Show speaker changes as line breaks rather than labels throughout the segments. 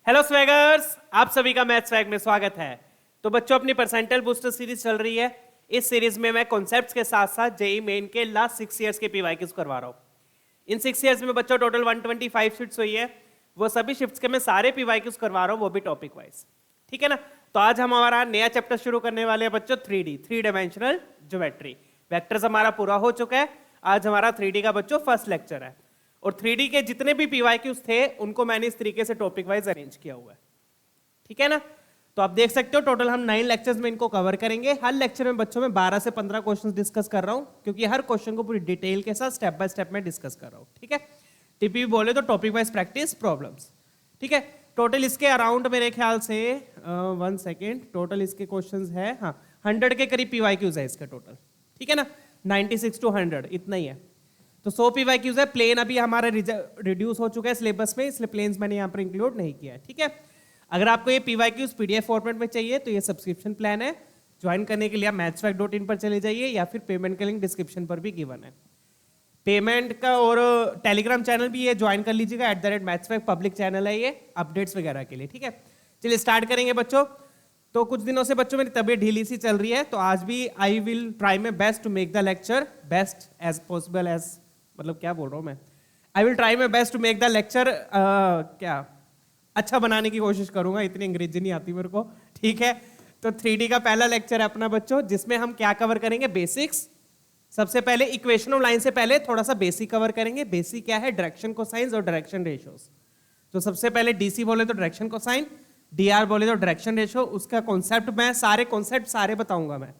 Hello स्वैगर्स, आप सभी का मैथ स्वैग में स्वागत है। तो बच्चों, अपनी परसेंटाइल बूस्टर सीरीज चल रही है। इस सीरीज में मैं कॉन्सेप्ट्स के साथ साथ जेई मेन के लास्ट 6 इयर्स के पीवाईक्यूज करवा रहा हूँ। इन 6 इयर्स में बच्चों टोटल 125 शिफ्ट्स हुई है। वो सभी शिफ्ट्स के मैं सारे पीवाईक्यूज करवा रहा हूँ, वो भी टॉपिक वाइज। ठीक है ना। तो आज हम हमारा नया चैप्टर शुरू करने वाले हैं बच्चों, 3D, 3 डायमेंशनल ज्योमेट्री। वेक्टर्स हमारा पूरा हो चुका है। आज हमारा 3D का बच्चों फर्स्ट लेक्चर है। और 3D के जितने भी पीवाईक्यूज थे उनको मैंने इस तरीके से टॉपिक वाइज अरेंज किया हुआ है। ठीक है ना। तो आप देख सकते हो टोटल हम 9 लेक्चर्स में इनको कवर करेंगे। हर लेक्चर में बच्चों में 12 से 15 क्वेश्चंस डिस्कस कर रहा हूं, क्योंकि हर क्वेश्चन को पूरी डिटेल के साथ स्टेप बाय स्टेप में डिस्कस कर रहा हूं। ठीक है। टीपी बोले तो टॉपिक वाइज प्रैक्टिस प्रॉब्लम्स। ठीक है। टोटल इसके अराउंड मेरे ख्याल से 1 सेकेंड, टोटल इसके क्वेश्चंस है 100 के करीब पीवाईक्यूज है इसका टोटल। ठीक है ना। 96 to 100 इतना ही है। तो 100 पीवाईक्यूज है। प्लेन अभी हमारा रिड्यूस हो चुका है सिलेबस में, इसलिए प्लेन्स मैंने यहाँ पर इंक्लूड नहीं किया है। ठीक है। अगर आपको ये पीवाईक्यूज पीडीएफ फॉर्मेट में चाहिए तो ये सब्सक्रिप्शन प्लान है। ज्वाइन करने के लिए आप mathswag.in पर चले जाइए, या फिर पेमेंट का लिंक डिस्क्रिप्शन पर भी गिवन है। पेमेंट का और टेलीग्राम चैनल भी ये ज्वाइन कर लीजिएगा, @mathswag पब्लिक चैनल है ये अपडेट्स वगैरह के लिए। ठीक है। चलिए स्टार्ट करेंगे बच्चों। तो कुछ दिनों से बच्चों मेरी तबीयत ढीली सी चल रही है, तो आज भी I will try my best to make the lecture best as possible as, मतलब क्या बोल रहा हूँ मैं, I will try my best to make the lecture क्या अच्छा बनाने की कोशिश करूंगा। इतनी अंग्रेजी नहीं आती मेरे को। ठीक है। तो 3D का पहला लेक्चर है अपना बच्चों, जिसमें हम क्या कवर करेंगे, बेसिक्स। सबसे पहले इक्वेशन ऑफ लाइन से पहले थोड़ा सा बेसिक कवर करेंगे। बेसिक क्या है, डायरेक्शन कोसाइंस और डायरेक्शन रेशियोज। तो सबसे पहले डीसी बोले तो डायरेक्शन कोसाइन, डीआर बोले तो डायरेक्शन रेशियो। उसका कॉन्सेप्ट मैं सारे बताऊंगा मैं।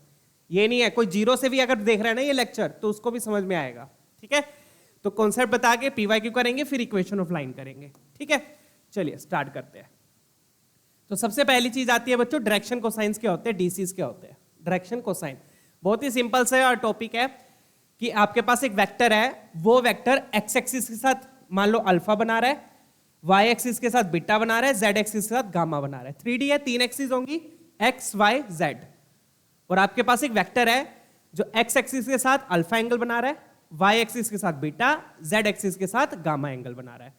ये नहीं है कोई जीरो से भी अगर देख रहा है ना ये लेक्चर तो उसको भी समझ में आएगा। ठीक है। तो कॉन्सेप्ट बता के पीवाईक्यू करेंगे, फिर इक्वेशन ऑफ लाइन करेंगे। ठीक है। चलिए स्टार्ट करते हैं। तो सबसे पहली चीज आती है बच्चों, डायरेक्शन कोसाइंस क्या होते हैं, डीसीज क्या होते हैं। डायरेक्शन कोसाइन बहुत ही सिंपल सा टॉपिक है कि आपके पास एक वेक्टर है, वो वेक्टर एक्स एक्सिस के साथ मान लो अल्फा बना रहा है, वाई एक्सिस के साथ बीटा बना रहा है, जेड एक्सिस के साथ गामा बना रहा है। 3D है, 3 एक्सिस होंगी, एक्स वाई जेड। और आपके पास एक वेक्टर है जो एक्स एक्सिस के साथ अल्फा एंगल बना रहा है, वाई एक्सिस के साथ बीटा, जेड एक्सिस के साथ गामा एंगल बना रहा है।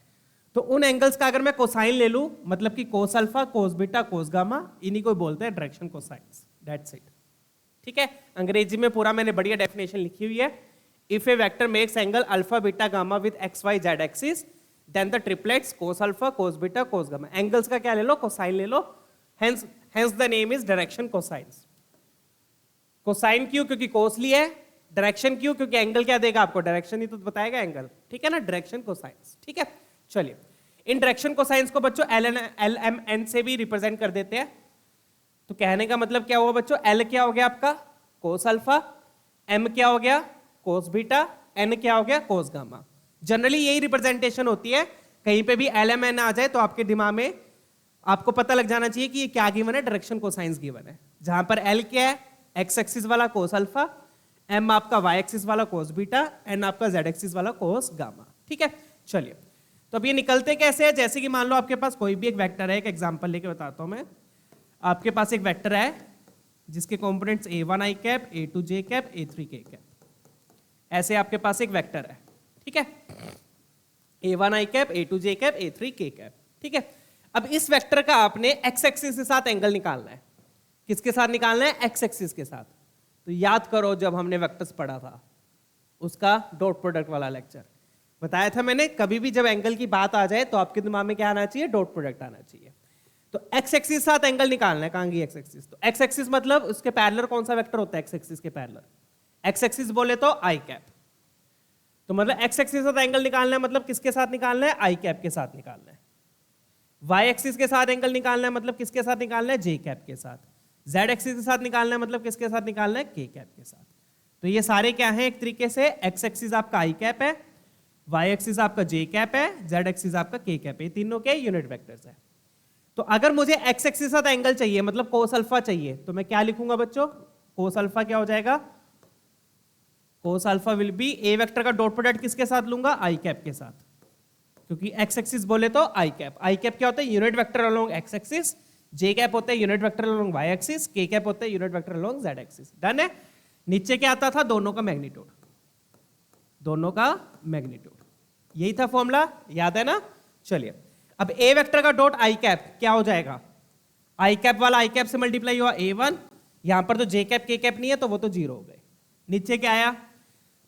तो उन एंगल्स का अगर मैं कोसाइन ले लूं, मतलब कि कोस alpha, cos beta, cos gamma, इन्हीं को बोलते हैं डायरेक्शन कोसाइंस। That's it. ठीक है। अंग्रेजी में पूरा मैंने बढ़िया डेफिनेशन लिखी हुई है। If a vector makes angle alpha beta gamma with x y z axis, then the triplets cos alpha, cos beta, cos gamma. Angles का क्या ले लो, कोसाइन ले लो। Hence the name is direction cosines. Cosine क्यों, क्योंकि कोस लिया है। डायरेक्शन क्यों, क्योंकि एंगल क्या देगा आपको, डायरेक्शन ही तो बताएगा एंगल। ठीक है ना, डायरेक्शन कोसाइंस। ठीक है। चलिए इन डायरेक्शन कोसाइंस को बच्चों एल एम एन से भी रिप्रेजेंट कर देते हैं। तो कहने का मतलब क्या हुआ बच्चों, एल क्या हो गया आपका, कोस अल्फा, एम क्या हो गया, कोस बीटा, एन क्या हो गया, कोस गामा। जनरली यही रिप्रेजेंटेशन होती है। कहीं पे भी एल एम एन आ जाए तो आपके दिमाग में आपको पता लग जाना चाहिए कि ये क्या गिवन है, डायरेक्शन कोसाइंस गिवन है। जहां पर एल क्या है, एक्स एक्सिस वाला कोस अल्फा, एम आपका वाई एक्सिस वाला कोस बीटा, एन आपका जेड एक्सिस वाला कोस गामा। ठीक है। चलिए तो अब ये निकलते कैसे है, जैसे कि मान लो आपके पास कोई भी एक वेक्टर है, एक एग्जांपल लेके बताता हूं मैं। आपके पास एक वेक्टर है जिसके components a1 i cap, a2 j cap, a3 k cap. ऐसे आपके पास एक वेक्टर है। ठीक है। a1 i cap, a2 j cap, a3 k cap. ठीक है। अब इस वेक्टर का आपने x एक्सिस के साथ एंगल निकालना है। किसके साथ निकालना है, x एक्सिस के साथ। तो याद करो जब हमने वेक्टर्स पढ़ा था उसका डॉट प्रोडक्ट वाला लेक्चर बताया था मैंने, कभी भी जब एंगल की बात आ जाए तो आपके दिमाग में क्या आना चाहिए, डॉट प्रोडक्ट आना चाहिए। तो x एक्सिस साथ एंगल निकालना है, कहां गई x एक्सिस, तो x एक्सिस मतलब उसके पैरेलल कौन सा वेक्टर होता है, x एक्सिस के पैरेलल। x एक्सिस बोले तो i कैप। तो मतलब x एक्सिस साथ एंगल निकालना है, मतलब किसके साथ निकालना है, i कैप के साथ निकालना है। y एक्सिस के साथ एंगल निकालना है, मतलब किसके साथ निकालना है, j कैप के साथ। z एक्सिस के साथ निकालना है, मतलब किसके साथ निकालना है, k कैप के साथ। तो ये सारे क्या है, एक तरीके से x एक्सिस आपका i कैप है, y एक्सिस आपका j कैप है, z एक्सिस आपका k कैप है। तीनों के यूनिट वेक्टर्स है। तो अगर मुझे x एक्सिस साथ एंगल चाहिए, मतलब कोस अल्फा चाहिए, तो मैं क्या लिखूंगा बच्चों, कोस अल्फा क्या हो जाएगा, cos alpha will be, A vector का डॉट प्रोडक्ट किसके साथ लूंगा, i कैप के साथ, क्योंकि x एक्सिस बोले तो i कैप। i कैप क्या होता है, unit vector along x axis, j cap होता है unit vector along y axis, k cap होता है unit vector along z axis. Done है। नीचे क्या आता था, दोनों का मैग्नीट्यूड, दोनों का मैग्नीट्यूड, यही था फॉर्मूला, याद है ना। चलिए अब ए वेक्टर का डॉट आई कैप क्या हो जाएगा, आई कैप वाला आई कैप से मल्टीप्लाई हुआ A1, यहां पर तो जे कैप के कैप नहीं है तो वो तो 0 हो गए। नीचे क्या आया,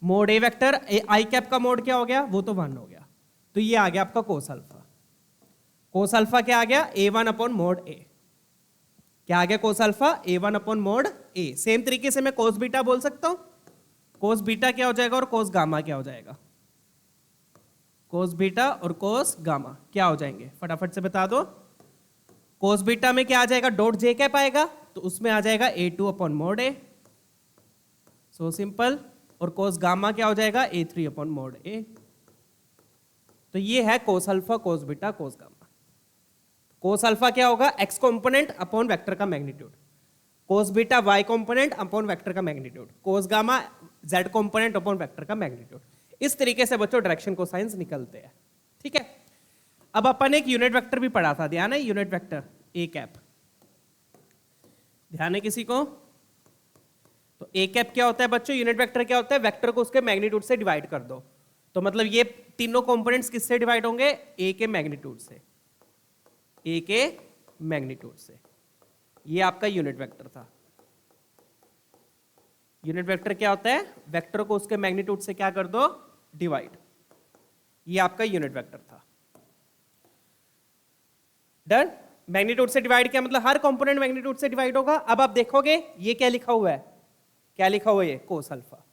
मोड ए वेक्टर आई कैप का मोड क्या हो गया, वो तो 1 हो गया। तो ये आ गया आपका कोस अल्फा। कोस अल्फा क्या आ गया, A1 अपॉन मोड ए। क्या आ गया cos alpha, A1 upon mod A. Same तरीके से मैं कोस बीटा बोल सकता हूं। कोस बीटा क्या हो जाएगा और कोस गामा क्या हो जाएगा, कोस बीटा और कोस गामा क्या हो जाएंगे, फटाफट से बता दो। कोस बीटा में क्या आ जाएगा, डॉट जे कैप आएगा, तो उसमें आ जाएगा A2 अपॉन मोड ए, सो सिंपल। और कोस गामा क्या हो जाएगा, A3 अपॉन मोड ए। तो ये है cos alpha, cos beta, cos gamma. Cos alpha क्या होगा, एक्स कंपोनेंट अपॉन वेक्टर का magnitude, cos beta y component upon vector का magnitude, cos gamma z component upon vector का मैग्नीट्यूड। इस तरीके से बच्चों डायरेक्शन कोसाइंस निकलते हैं। ठीक है, अब अपन एक यूनिट वेक्टर भी पढ़ा था, ध्यान है, यूनिट वेक्टर ए कैप, ध्यान है किसी को। तो ए कैप क्या होता है बच्चों, यूनिट वेक्टर क्या होता है, वेक्टर को उसके मैग्नीट्यूड से डिवाइड कर दो। तो मतलब ये तीनों कंपोनेंट्स किससे डिवाइड होंगे, ए के मैग्नीट्यूड से, ए के मैग्नीट्यूड से। ये आपका यूनिट वेक्टर था। यूनिट वेक्टर क्या होता है, वेक्टर को उसके मैग्नीट्यूड से क्या कर दो, डिवाइड। ये आपका यूनिट वेक्टर था। डन। मैग्नीट्यूड से डिवाइड किया मतलब हर कंपोनेंट मैग्नीट्यूड से डिवाइड होगा। अब आप देखोगे ये क्या लिखा हुआ है, क्या लिखा हुआ है, ये कोस अल्फा।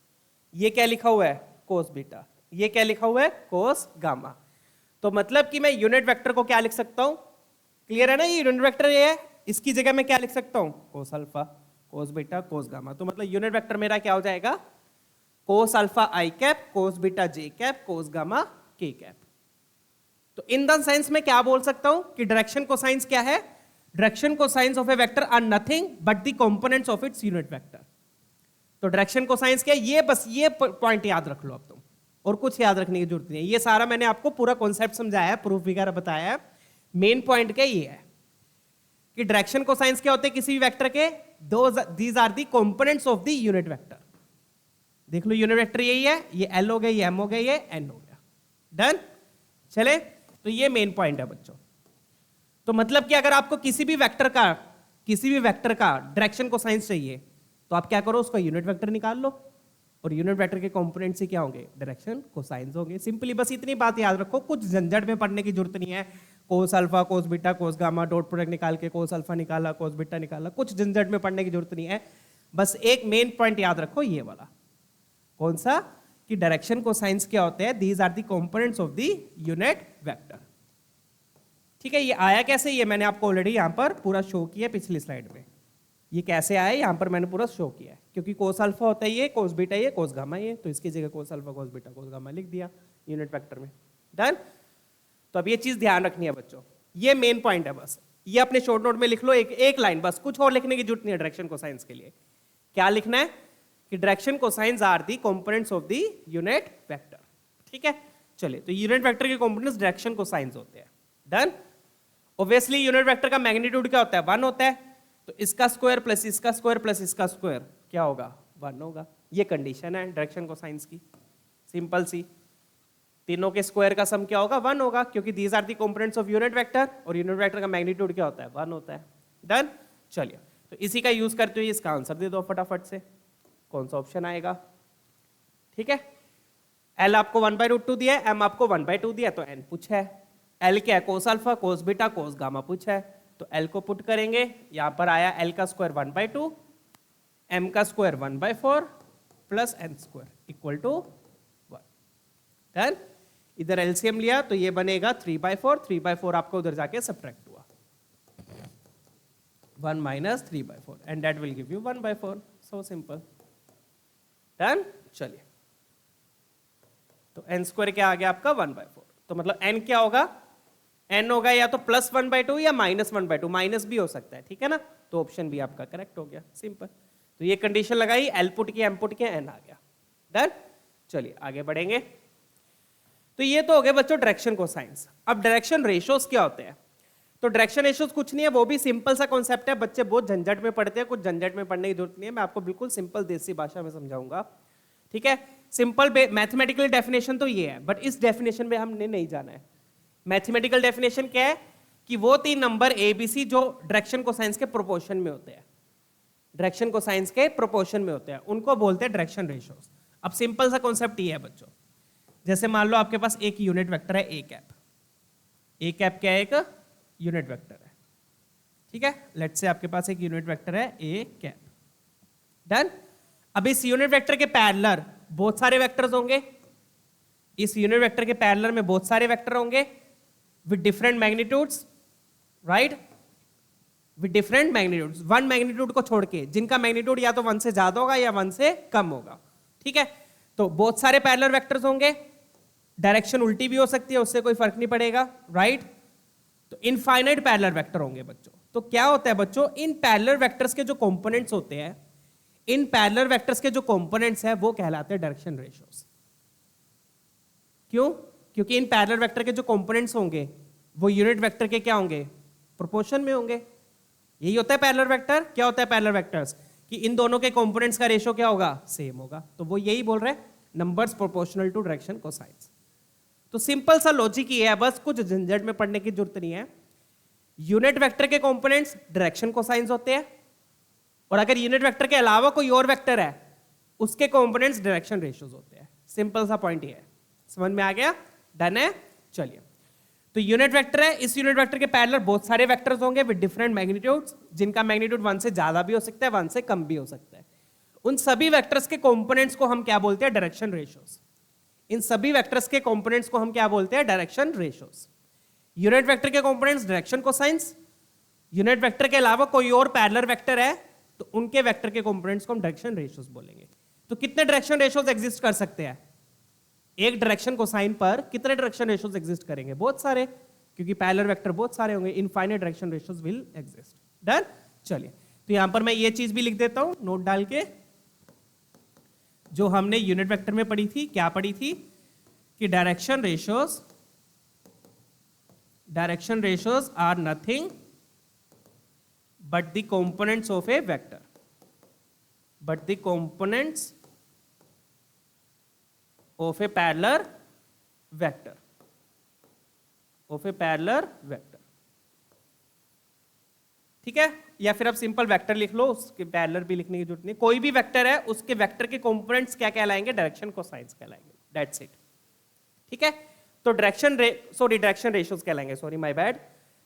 ये क्या लिखा हुआ है, कोस बीटा। ये क्या लिखा हुआ है, कोस गामा। तो मतलब कि मैं यूनिट वेक्टर को क्या लिख सकता हूं, क्लियर है ना, ये यूनिट वेक्टर ये है, इसकी जगह मैं क्या लिख सकता हूं, कोस alpha, cos beta, cos gamma. तो मतलब यूनिट वेक्टर मेरा क्या हो जाएगा, कोस अल्फा आई कैप, कोस बीटा जे कैप, कोस गामा के कैप। तो इन द सेंस में क्या बोल सकता हूं कि डायरेक्शन कोसाइंस क्या है, direction cosines of a vector are nothing but the components of its unit vector. तो डायरेक्शन कोसाइंस क्या है, ये बस ये पॉइंट याद रख लो अब तुम, और कुछ याद रखने की जरूरत नहीं है। ये सारा मैंने आपको पूरा कॉन्सेप्ट समझाया है, प्रूफ वगैरह बताया है। मेन पॉइंट क्या ये है कि डायरेक्शन कोसाइंस क्या होते हैं किसी भी वेक्टर के, these are the components of the unit vector. देख लो यूनिट वेक्टर यही है, ये एल हो गया, ये एम हो गया, ये एन हो गया। डन। चले, तो ये मेन पॉइंट है बच्चों। तो मतलब कि अगर आपको किसी भी वेक्टर का डायरेक्शन कोसाइंस चाहिए तो आप क्या करो, उसका यूनिट वेक्टर निकाल लो, और यूनिट वेक्टर के कंपोनेंट से क्या होंगे, डायरेक्शन कोसाइंस होंगे। सिंपली बस इतनी बात याद रखो, कुछ झंझट में पढ़ने की जरूरत नहीं है। Cos alpha, cos beta, cos gamma, dot product निकाल के कोस अल्फा निकाला, कोस बीटा निकाला, कुछ झंझट में पढ़ने की जरूरत नहीं है। बस एक मेन पॉइंट याद रखो, ये वाला। कौन सा, कि डायरेक्शन कोसाइंस क्या होते हैं, these are the components of the unit vector. ठीक है, ये आया कैसे, ये मैंने आपको ऑलरेडी यहां पर पूरा शो किया पिछली स्लाइड में। ये कैसे आया यहां पर मैंने पूरा शो किया है, क्योंकि कोस अल्फा होता है ये, कोस बीटा ये, कोस गामा ये, तो इसकी जगह कोस alpha, cos beta, cos gamma लिख दिया यूनिट वेक्टर में। डन। तो अब ये चीज ध्यान रखनी है बच्चों, ये मेन पॉइंट है। बस ये अपने शॉर्ट नोट में लिख लो, एक लाइन, बस कुछ और लिखने की जरूरत नहीं है डायरेक्शन कोसाइंस के लिए। क्या लिखना है कि direction cosines are the components of the unit vector. ठीक है, चलिए, तो यूनिट वेक्टर के कंपोनेंट्स डायरेक्शन कोसाइंस होते हैं। डन। ऑब्वियसली यूनिट वेक्टर का मैग्नीट्यूड क्या होता है, 1 होता है, तो इसका स्क्वायर प्लस इसका स्क्वायर प्लस इसका स्क्वायर क्या होगा, 1 होगा। ये कंडीशन है डायरेक्शन कोसाइंस की, सिंपल सी। तीनों के स्क्वायर का सम क्या होगा, 1 होगा, क्योंकि these are the components of unit vector, और यूनिट वेक्टर का मैग्नीट्यूड क्या होता है, 1 होता है। डन। चलिए, तो इसी का यूज करते हुए इसका आंसर दे दो फटाफट से, कौन सा ऑप्शन आएगा। ठीक है, एल आपको 1/√2 दिया है, एम आपको 1/2 दिया, तो एन पूछा है। एल क्या है, cos alpha, cos beta, cos gamma पूछा है, तो एल को पुट करेंगे, यहां पर आया एल का स्क्वायर 1/2, एम का square 1/4 plus N square equal to 1। Done. इधर एलसीएम लिया तो ये बनेगा 3/4, 3/4 आपको उधर जाके सब्ट्रैक्ट हुआ, 1 minus 3/4, and that will give you 1/4। So simple. Done. चलिए, तो एन स्क्वायर क्या आ गया आपका 1/4, तो मतलब एन क्या होगा, एन होगा या तो +1/2 या -1/2, माइनस भी हो सकता है। ठीक है ना, तो ऑप्शन भी आपका करेक्ट हो गया, सिंपल। तो ये कंडीशन लगाई, एल पुट किया, एम पुट किया, एन आ गया। डन। चलिए आगे बढ़ेंगे। तो ये तो हो गए बच्चों डायरेक्शन कोसाइंस। अब डायरेक्शन रेशियोज क्या होते हैं, तो डायरेक्शन रेशियोज कुछ नहीं है, वो भी सिंपल सा कॉन्सेप्ट है। बच्चे बहुत झंझट में पढ़ते हैं, कुछ झंझट में पढ़ने की जरूरत नहीं है, मैं आपको बिल्कुल सिंपल देसी भाषा में समझाऊंगा। ठीक है, सिंपल मैथमेटिकल डेफिनेशन तो ये है, बट इस डेफिनेशन में हमने नहीं जाना है। मैथमेटिकल डेफिनेशन क्या है कि वो 3 नंबर ए बी सी जो डायरेक्शन कोसाइंस के प्रोपोर्शन में होते हैं, डायरेक्शन कोसाइंस के प्रोपोर्शन में होते हैं, उनको बोलते हैं डायरेक्शन रेशियोज। अब सिंपल सा कॉन्सेप्ट ये है बच्चों, जैसे मान लो आपके पास एक यूनिट वेक्टर है ए कैप। ए कैप क्या है? एक यूनिट वेक्टर है, ठीक है। लेट्स से आपके पास एक यूनिट वेक्टर है ए कैप, डन। अब इस यूनिट वेक्टर के पैरेलल बहुत सारे वेक्टर्स होंगे, इस यूनिट वेक्टर के पैरेलल में बहुत सारे वेक्टर होंगे with different magnitudes, right, with different magnitudes, one magnitude को छोड़ के, जिनका मैग्नीट्यूड या तो 1 से ज्यादा होगा या 1 से कम होगा, ठीक है। तो बहुत सारे पैरेलल वेक्टर्स होंगे, डायरेक्शन उल्टी भी हो सकती है, उससे कोई फर्क नहीं पड़ेगा, राइट। तो इनफाइनाइट पैरेलल वेक्टर होंगे बच्चों। तो क्या होता है बच्चों, इन पैरेलल वेक्टर्स के जो कंपोनेंट्स होते हैं, इन पैरेलल वेक्टर्स के जो कंपोनेंट्स हैं वो कहलाते हैं डायरेक्शन रेशियोज। क्यों? क्योंकि इन पैरेलल वेक्टर के जो कंपोनेंट्स होंगे वो यूनिट वेक्टर के क्या होंगे? प्रोपोर्शन में होंगे। यही होता है पैरेलल वेक्टर। क्या होता है पैरेलल वेक्टर्स? कि इन दोनों के कंपोनेंट्स का रेशियो क्या होगा? सेम होगा। तो वो यही बोल रहे हैं, numbers proportional to direction cosines. तो सिंपल सा लॉजिक ही है, बस कुछ झंझट में पढ़ने की जरूरत नहीं है। यूनिट वेक्टर के कंपोनेंट्स डायरेक्शन कोसाइंस होते हैं, और अगर यूनिट वेक्टर के अलावा कोई और वेक्टर है उसके कंपोनेंट्स डायरेक्शन रेशियोज होते हैं। सिंपल सा पॉइंट ये है, समझ में आ गया? डन है? चलिए, तो यूनिट वेक्टर है, इस यूनिट वेक्टर के पैरेलल बहुत सारे वेक्टर्स होंगे विद डिफरेंट मैग्नीट्यूड्स, जिनका मैग्नीट्यूड 1 से ज्यादा भी हो सकता है, 1 से कम भी हो सकता है। उन सभी वेक्टर्स के कंपोनेंट्स को हम क्या बोलते हैं? Direction ratios. इन सभी वेक्टर्स के कंपोनेंट्स को हम क्या बोलते हैं? Direction ratios. यूनिट वेक्टर के components direction cosines, unit vector के अलावा कोई और पैरेलल वेक्टर है तो उनके वेक्टर के कंपोनेंट्स को हम डायरेक्शन रेशियोज बोलेंगे। तो कितने डायरेक्शन रेशियोज एग्जिस्ट कर सकते हैं? एक डायरेक्शन कोसाइन पर कितने डायरेक्शन रेशियोज एग्जिस्ट करेंगे? बहुत सारे, क्योंकि पैरेलल वेक्टर बहुत सारे होंगे, infinite direction ratios will exist. Done? चलिए, तो यहां पर मैं ये चीज भी लिख देता हूं नोट डाल के, जो हमने यूनिट वेक्टर में पढ़ी थी। क्या पढ़ी थी? कि direction ratios are nothing but the components of a vector, but the components of a parallel vector, of a parallel vector, ठीक है। या फिर आप सिंपल वेक्टर लिख लो, उसके पैरेलल भी लिखने की जरूरत नहीं। कोई भी वेक्टर है उसके वेक्टर के कंपोनेंट्स क्या कहलाएंगे? डायरेक्शन कोसाइंस कहलाएंगे, दैट्स इट, ठीक है। तो डायरेक्शन रेशियोज कहलाएंगे, सॉरी माय बैड।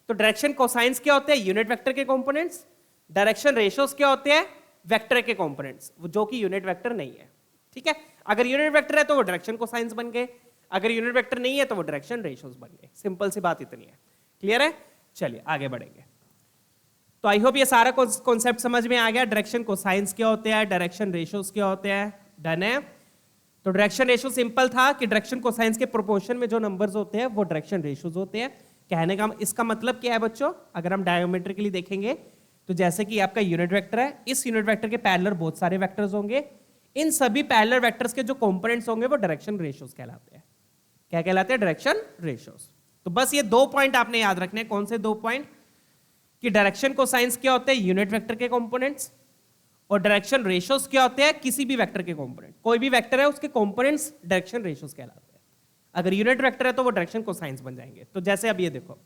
तो डायरेक्शन कोसाइंस क्या होते हैं? यूनिट वेक्टर के कंपोनेंट्स। डायरेक्शन रेशियोज क्या होते हैं? वेक्टर के कंपोनेंट्स, जो कि यूनिट वेक्टर नहीं है, ठीक है। अगर यूनिट वेक्टर है तो वो डायरेक्शन कोसाइंस बन गए, अगर यूनिट वेक्टर नहीं है तो वो डायरेक्शन रेशियोज बन गए। सिंपल सी बात इतनी है, क्लियर है? चलिए आगे बढ़ेंगे। तो आई होप ये सारा कॉन्सेप्ट समझ में आ गया। डायरेक्शन कोसाइंस क्या होते हैं, डायरेक्शन रेशियोज क्या होते हैं। डन है? तो डायरेक्शन रेशियो सिंपल था कि डायरेक्शन कोसाइंस के प्रोपोर्शन में जो नंबर्स होते हैं वो डायरेक्शन रेशियोज होते हैं। कहने का इसका मतलब क्या है बच्चों? अगर हम डायमेट्रिकली देखेंगे तो जैसे कि आपका यूनिट वेक्टर है, इस यूनिट वेक्टर के पैरेलल बहुत सारे वेक्टर्स होंगे, इन सभी पैरेलल वेक्टर्स के जो कंपोनेंट्स होंगे वो डायरेक्शन रेशियोज कहलाते हैं। क्या कहलाते हैं? Direction ratios. तो बस ये 2 पॉइंट आपने याद रखने हैं। कौन से 2 पॉइंट? कि डायरेक्शन कोसाइंस क्या होते हैं? यूनिट वेक्टर के कंपोनेंट्स। और डायरेक्शन रेशियोज क्या होते हैं? किसी भी वेक्टर के कंपोनेंट। कोई भी वेक्टर है उसके कंपोनेंट्स डायरेक्शन रेशियोज कहलाते हैं। अगर यूनिट वेक्टर है तो वो डायरेक्शन कोसाइंस बन जाएंगे। तो जैसे अब ये देखो,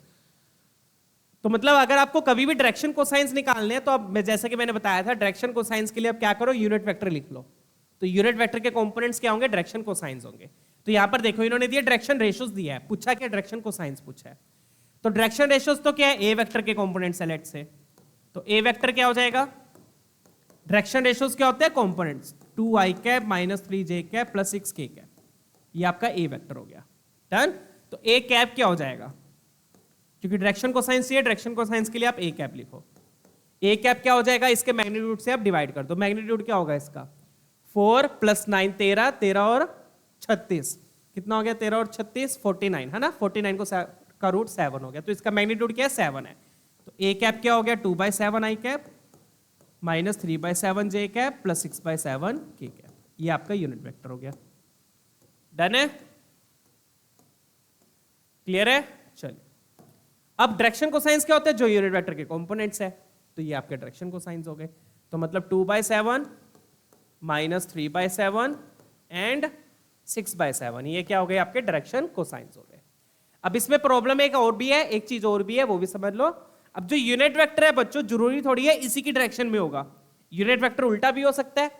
तो मतलब अगर आपको कभी भी डायरेक्शन कोसाइंस निकालने हैं तो अब जैसे कि मैंने बताया था, डायरेक्शन कोसाइंस के लिए अब क्या करो? यूनिट वेक्टर लिख लो। तो यूनिट वेक्टर के कंपोनेंट्स क्या होंगे? डायरेक्शन कोसाइंस होंगे। तो यहां पर देखो इन्होंने दिया डायरेक्शन रेशियोज दिया है, पूछा क्या? डायरेक्शन कोसाइंस पूछा है। तो डायरेक्शन रेशियोज तो क्या है? ए वेक्टर के कंपोनेंट्स है लेट्स से। तो ए वेक्टर क्या हो जाएगा? डायरेक्शन रेशियोज क्या होते हैं? Components 2i cap minus 3j cap plus 6k cap, ये आपका ए वेक्टर हो गया। डन? तो ए कैप क्या हो जाएगा? क्योंकि डायरेक्शन कोसाइंस चाहिए, डायरेक्शन कोसाइंस के लिए आप ए कैप लिखो। ए कैप क्या हो जाएगा? इसके मैग्नीट्यूड से आप डिवाइड कर दो। मैग्नीट्यूड क्या होगा इसका? 4 + 9 13, 13 और 36 कितना हो गया? 13 और 36 49 है ना। 49 का रूट 7 हो गया। तो इसका मैग्नीट्यूड क्या है? 7 है। तो ए कैप क्या हो गया? 2/7 i cap minus 3/7 j cap plus 6/7 k cap, ये आपका यूनिट वेक्टर हो गया। डन है? क्लियर है? चलिए, अब डायरेक्शन कोसाइंस क्या होता है? जो यूनिट वेक्टर के कंपोनेंट्स है। तो ये आपके डायरेक्शन कोसाइंस हो गए। तो मतलब 2/7 माइनस 3/7 एंड 6/7, ये क्या हो गए? आपके डायरेक्शन कोसाइंस हो गए। अब इसमें प्रॉब्लम एक और भी है, एक चीज और भी है, वो भी समझ लो। अब जो यूनिट वेक्टर है बच्चों, जरूरी थोड़ी है इसी की डायरेक्शन में होगा, यूनिट वेक्टर उल्टा भी हो सकता है,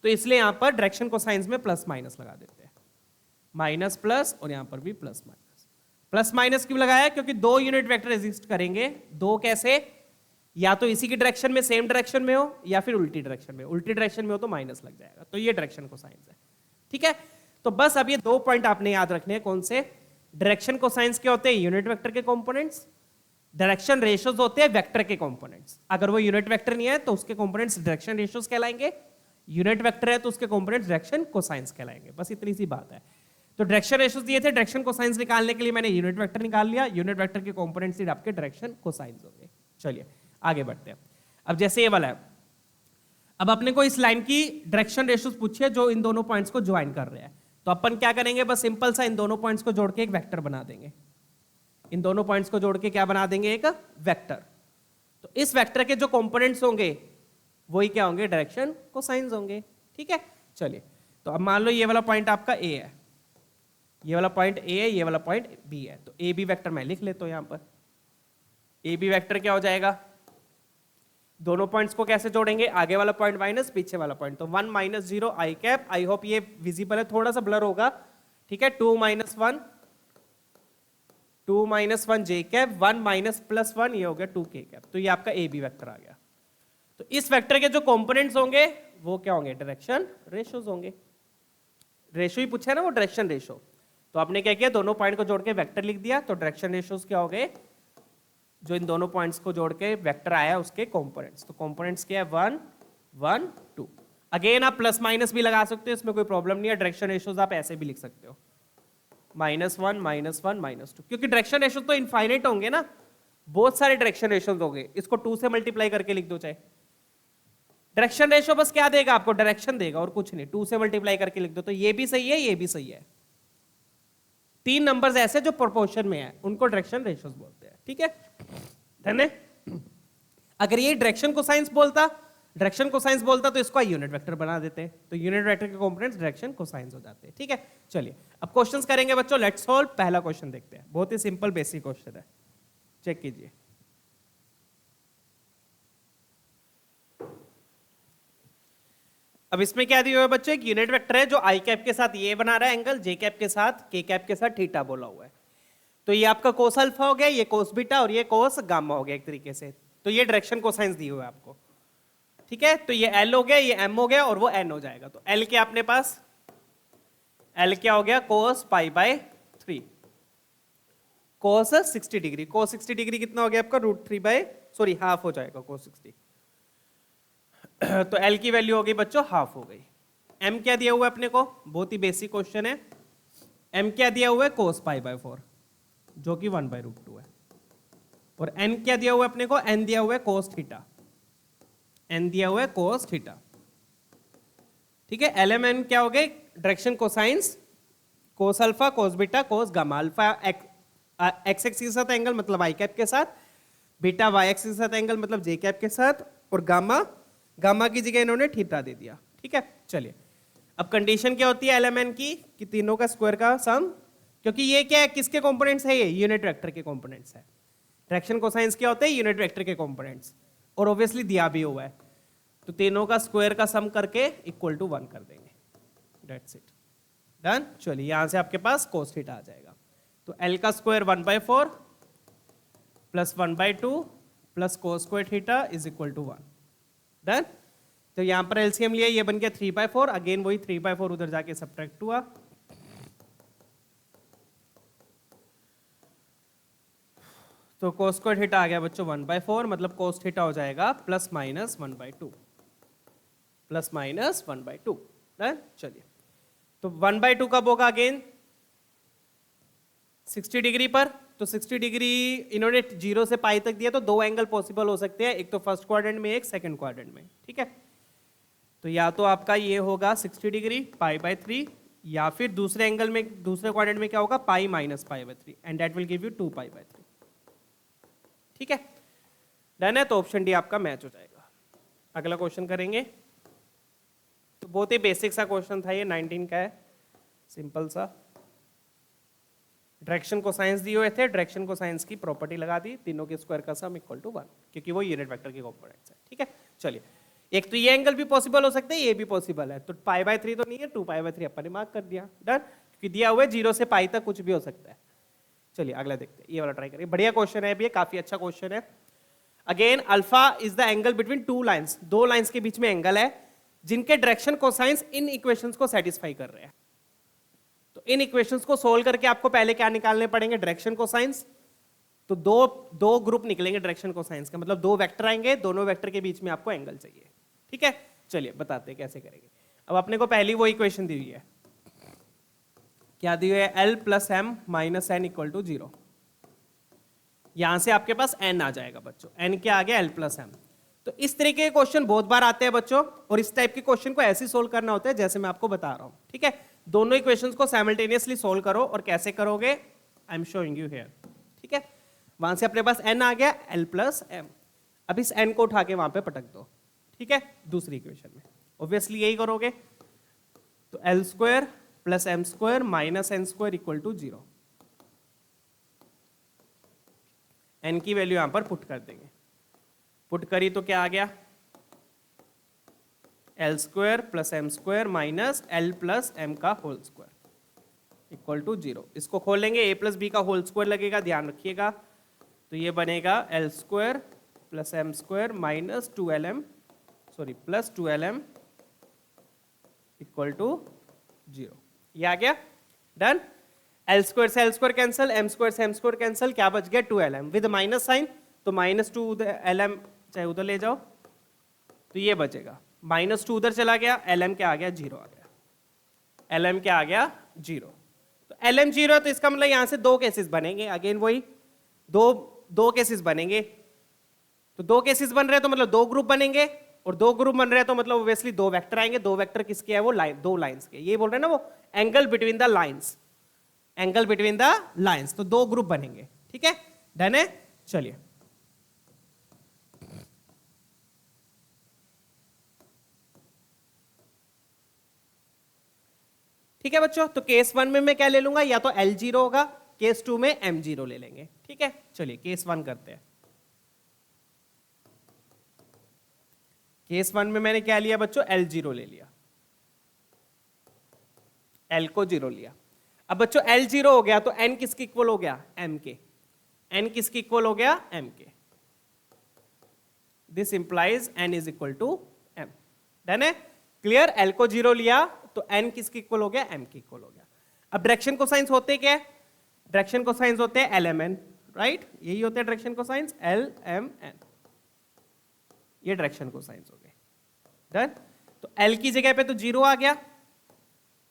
तो इसलिए यहां पर डायरेक्शन को साइंस में प्लस माइनस लगा देते हैं, माइनस प्लस, और यहां पर भी प्लस माइनस। प्लस माइनस क्यों लगाया? क्योंकि दो यूनिट वेक्टर एग्जिस्ट करेंगे, दो कैसे, या तो इसी की डायरेक्शन में, सेम डायरेक्शन में हो, या फिर उल्टी डायरेक्शन में। उल्टी डायरेक्शन में हो तो माइनस लग जाएगा, तो ये डायरेक्शन को साइंस है। ठीक है, तो बस अब ये दो पॉइंट आपने याद रखने हैं। कौन से? डायरेक्शन को साइंस के होते हैं यूनिट वेक्टर के कंपोनेंट्स, डायरेक्शन रेशियोज होते हैं वेक्टर के कंपोनेंट्स। अगर वो यूनिट वेक्टर नहीं है तो उसके कंपोनेंट्स डायरेक्शन रेशियोज कहलाएंगे, यूनिट वेक्टर है तो उसके कंपोनेंट्स डायरेक्शन कोसाइंस कहलाएंगे। बस इतनी सी बात है। तो डायरेक्शन रेशियोज दिए थे, डायरेक्शन कोसाइंस निकालने के लिए मैंने यूनिट वेक्टर निकाल लिया, यूनिट वेक्टर के कंपोनेंट्स ही आपके डायरेक्शन कोसाइंस होंगे। चलिए आगे बढ़ते हैं। अब जैसे ये वाला है, अब अपने को इस लाइन की डायरेक्शन रेशियोज पूछी है जो इन दोनों पॉइंट्स को ज्वाइन कर रहे हैं, तो अपन क्या करेंगे, बस सिंपल सा इन दोनों पॉइंट्स को जोड़ के एक वेक्टर बना देंगे। इन दोनों पॉइंट्स को जोड़ के क्या बना देंगे? एक वेक्टर। तो इस वेक्टर के जो कंपोनेंट्स होंगे वही क्या होंगे? डायरेक्शन कोसाइंस होंगे। ठीक है, चलिए तो अब मान लो ये वाला पॉइंट आपका ए है, ये वाला पॉइंट ए है, ये वाला पॉइंट बी है, तो ए बी वेक्टर मैं लिख लेता हूं यहां पर। ए बी वेक्टर क्या हो जाएगा? दोनों पॉइंट्स को कैसे जोड़ेंगे? आगे वाला पॉइंट माइनस पीछे वाला पॉइंट, तो 1 minus 0 I cap. I hope ये विजिबल है, थोड़ा सा ब्लर होगा। ठीक है, 2 माइनस 1, 2 माइनस 1 जे कैप, 1 माइनस प्लस 1, ये हो गया 2 के कैप। तो ये आपका ए बी वेक्टर आ गया। तो इस वेक्टर के जो कंपोनेंट्स होंगे वो क्या होंगे? डायरेक्शन रेशियोज होंगे। रेशियो ही पूछा है ना, वो डायरेक्शन रेशियो। तो आपने क्या किया? दोनों पॉइंट को जोड़ के वेक्टर लिख दिया, तो डायरेक्शन रेशियोज क्या हो गए? जो इन दोनों पॉइंट्स को जोड़ के वेक्टर आया उसके कंपोनेंट्स। तो कंपोनेंट्स क्या है? 1 1 2। अगेन आप प्लस माइनस भी लगा सकते हो, इसमें कोई प्रॉब्लम नहीं है। डायरेक्शन रेशियोज आप ऐसे भी लिख सकते हो, -1 -1 -2, क्योंकि डायरेक्शन रेशियो तो इनफाइनाइट होंगे ना, बहुत सारे डायरेक्शन रेशियोज होंगे। इसको 2 से मल्टीप्लाई करके लिख दो चाहे। डायरेक्शन रेशियो बस क्या देगा आपको? डायरेक्शन देगा और कुछ नहीं। 2 से मल्टीप्लाई करके लिख दो, तो ये भी सही है, ये भी सही है। 3 नंबर्स ऐसे जो प्रोपोर्शन में है उनको डायरेक्शन रेशियोज बोलते हैं। ठीक है, धन्य। अगर ये डायरेक्शन कोसाइंस बोलता तो इसको यूनिट वेक्टर बना देते, तो यूनिट वेक्टर के कंपोनेंट्स डायरेक्शन कोसाइंस हो जाते हैं। ठीक है, चलिए अब क्वेश्चंस करेंगे बच्चों। Let's solve. पहला क्वेश्चन देखते हैं, बहुत ही सिंपल बेसिक क्वेश्चन है, चेक कीजिए। अब इसमें क्या दिया हुआ है बच्चों? एक यूनिट वेक्टर है जो आई कैप के साथ ये बना रहा है एंगल, जे कैप के साथ, के कैप के साथ थीटा बोला हुआ है। तो ये आपका कोस अल्फा हो गया, ये कोस बीटा, और ये कोस गामा हो गया एक तरीके से। तो ये डायरेक्शन कोसाइंस दी हुआ है आपको। ठीक है, तो ये एल हो गया, ये एम हो गया, और वो एन हो जाएगा। तो एल क्या अपने पास? एल क्या हो गया? Cos pi by 3, cos 60 degree. Cos 60 degree कितना हो गया आपका? √3 हाफ हो जाएगा कोस 60। तो एल की वैल्यू हो गई बच्चों हाफ हो गई। एम क्या दिया हुआ है अपने को? बहुत ही बेसिक क्वेश्चन है। एम क्या दिया हुआ है? कोस पाई बाय 4, जो कि 1/√2 है। और एन क्या दिया हुआ है अपने को? एन दिया हुआ है कोस थीटा, एन दिया हुआ है कोस थीटा। ठीक है, एल एम एन क्या हो गए? डायरेक्शन कोसाइंस, कोस alpha, cos beta, cos gamma. Alpha x axis के साथ एंगल मतलब आई कैप के साथ, बीटा वाई एक्सिस के साथ एंगल मतलब जे कैप के साथ, और गामा की जगह इन्होंने थीटा दे दिया। ठीक है, चलिए अब कंडीशन क्या होती है एल एम एन की? कि तीनों का स्क्वायर का सम, क्योंकि ये क्या है? किसके कंपोनेंट्स है? ये यूनिट वेक्टर के कंपोनेंट्स है। डायरेक्शन कोसाइंस क्या होते हैं? यूनिट वेक्टर के कंपोनेंट्स, और ऑब्वियसली दिया भी हुआ है, तो तीनों का स्क्वायर का सम करके इक्वल टू 1 कर देंगे। That's it, done. चलिए यहां से आपके पास कोस थीटा आ जाएगा। तो एल का square 1/4 plus 1/2 plus cos square theta is equal to 1, done. तो यहां पर एलसीएम लिया, ये बन गया 3/4। अगेन वही 3/4 उधर जाके सब्ट्रैक्ट हुआ, तो कोस स्क्वायर थीटा आ गया बच्चों 1/4, मतलब कोस थीटा हो जाएगा plus minus 1/2, plus minus 1/2, done. चलिए तो 1/2 कब होगा? अगेन 60 डिग्री पर। तो 60 डिग्री इन्होंने 0 से पाई तक दिया, तो दो एंगल पॉसिबल हो सकते हैं, एक तो फर्स्ट क्वाड्रेंट में, एक सेकंड क्वाड्रेंट में। ठीक है, तो या तो आपका ये होगा 60 डिग्री π/3, या फिर दूसरे एंगल में, दूसरे क्वाड्रेंट में क्या होगा? Pi minus π/3, and that will give you 2π/3। ठीक है, डन है। तो ऑप्शन डी आपका मैच हो जाएगा। अगला क्वेश्चन करेंगे। तो बहुत ही बेसिक सा क्वेश्चन था ये, 19 का है, सिंपल सा। डायरेक्शन कोसाइंस दिए हुए थे, डायरेक्शन कोसाइंस की प्रॉपर्टी लगा दी, तीनों के स्क्वायर का सम इक्वल टू 1, क्योंकि वो यूनिट वेक्टर के कंपोनेंट्स है। ठीक है, चलिए एक तो ये एंगल भी पॉसिबल हो सकता है, ये भी पॉसिबल है, तो π/3 तो नहीं है, 2π/3 अपन ने मार्क कर दिया, डन, क्योंकि दिया हुआ है 0 से पाई तक कुछ भी हो सकता है। चलिए अगला देखते हैं, ये वाला ट्राई करिए, बढ़िया क्वेश्चन है, ये काफी अच्छा क्वेश्चन है। Again alpha is the angle between two lines, दो लाइंस के बीच में एंगल है जिनके डायरेक्शन कोसाइंस इन इक्वेशंस को सेटिस्फाई कर रहे हैं। तो इन इक्वेशंस को सोल्व करके आपको पहले क्या निकालने पड़ेंगे, डायरेक्शन कोसाइंस। तो दो ग्रुप निकलेंगे डायरेक्शन कोसाइंस का, मतलब दो वेक्टर आएंगे, दोनों वेक्टर के बीच में आपको एंगल चाहिए। ठीक है, चलिए बताते हैं कैसे करेंगे। अब अपने को पहली वो इक्वेशन दी हुई है, क्या दी हुई है, L + m - n = 0। यहां से आपके पास n आ जाएगा बच्चों, n क्या आ गया, L + m। तो इस तरीके के क्वेश्चन बहुत बार आते हैं बच्चों, और इस टाइप के क्वेश्चन को ऐसे सोल्व करना होता है जैसे मैं आपको बता रहा हूं। ठीक है, दोनों इक्वेशंस को साइमल्टेनियसली सोल्व करो, और कैसे करोगे I am showing you here. ठीक है, वहां से अपने पास n आ गया, L + m। अब इस n को उठा के वहां पे पटक दो। ठीक है, दूसरी इक्वेशन में ऑब्वियसली यही करोगे, तो L² + m² - n² = 0। n की वैल्यू यहां पर पुट कर देंगे, पुट करी तो क्या आ गया, L² + m² - L + m² = 0। इसको खोलेंगे, a + b का होल स्क्वायर लगेगा, ध्यान रखिएगा, तो ये बनेगा L² + m² - 2lm = 0। ये आ गया, डन। L² से L² कैंसिल, m² से m² कैंसिल, क्या बच गया, 2lm विद माइनस साइन, तो -2lm चाहे उधर ले जाओ, तो ये बचेगा, -2 उधर चला गया, lm क्या आ गया, 0 आ गया, lm क्या आ गया, 0। तो lm 0 है, तो इसका मतलब यहां से दो केसेस बनेंगे, अगेन वही दो केसेस बनेंगे। तो दो केसेस बन रहे हैं तो मतलब दो ग्रुप बनेंगे, और दो ग्रुप बन रहे हैं तो मतलब ऑब्वियसली दो वेक्टर आएंगे। दो वेक्टर किसके हैं, वो लाइन, दो लाइंस के, ये बोल रहे हैं ना वो angle between the lines, angle between the lines, तो दो ग्रुप बनेंगे। ठीक है, डन है, चलिए ठीक है बच्चों, तो केस 1 में मैं क्या ले लूंगा, या तो L0 होगा, केस 2 में m0 ले लेंगे। ठीक है, चलिए केस 1 करते हैं। केस 1 में मैंने क्या लिया बच्चों, L0 ले लिया, L को 0 लिया। अब बच्चों L0 हो गया तो n किसके इक्वल हो गया, m के, n किसके इक्वल हो गया, m के। This implies n = m। Done है, क्लियर। L को 0 लिया तो n किसके इक्वल हो गया, m के इक्वल हो गया। अब डायरेक्शन कोसाइंस होते क्या है, डायरेक्शन कोसाइंस होते हैं LMN, राइट, यही होते हैं डायरेक्शन कोसाइंस, LMN, ये डायरेक्शन कोसाइंस हो गए, डन। तो L की जगह पे तो 0 आ गया,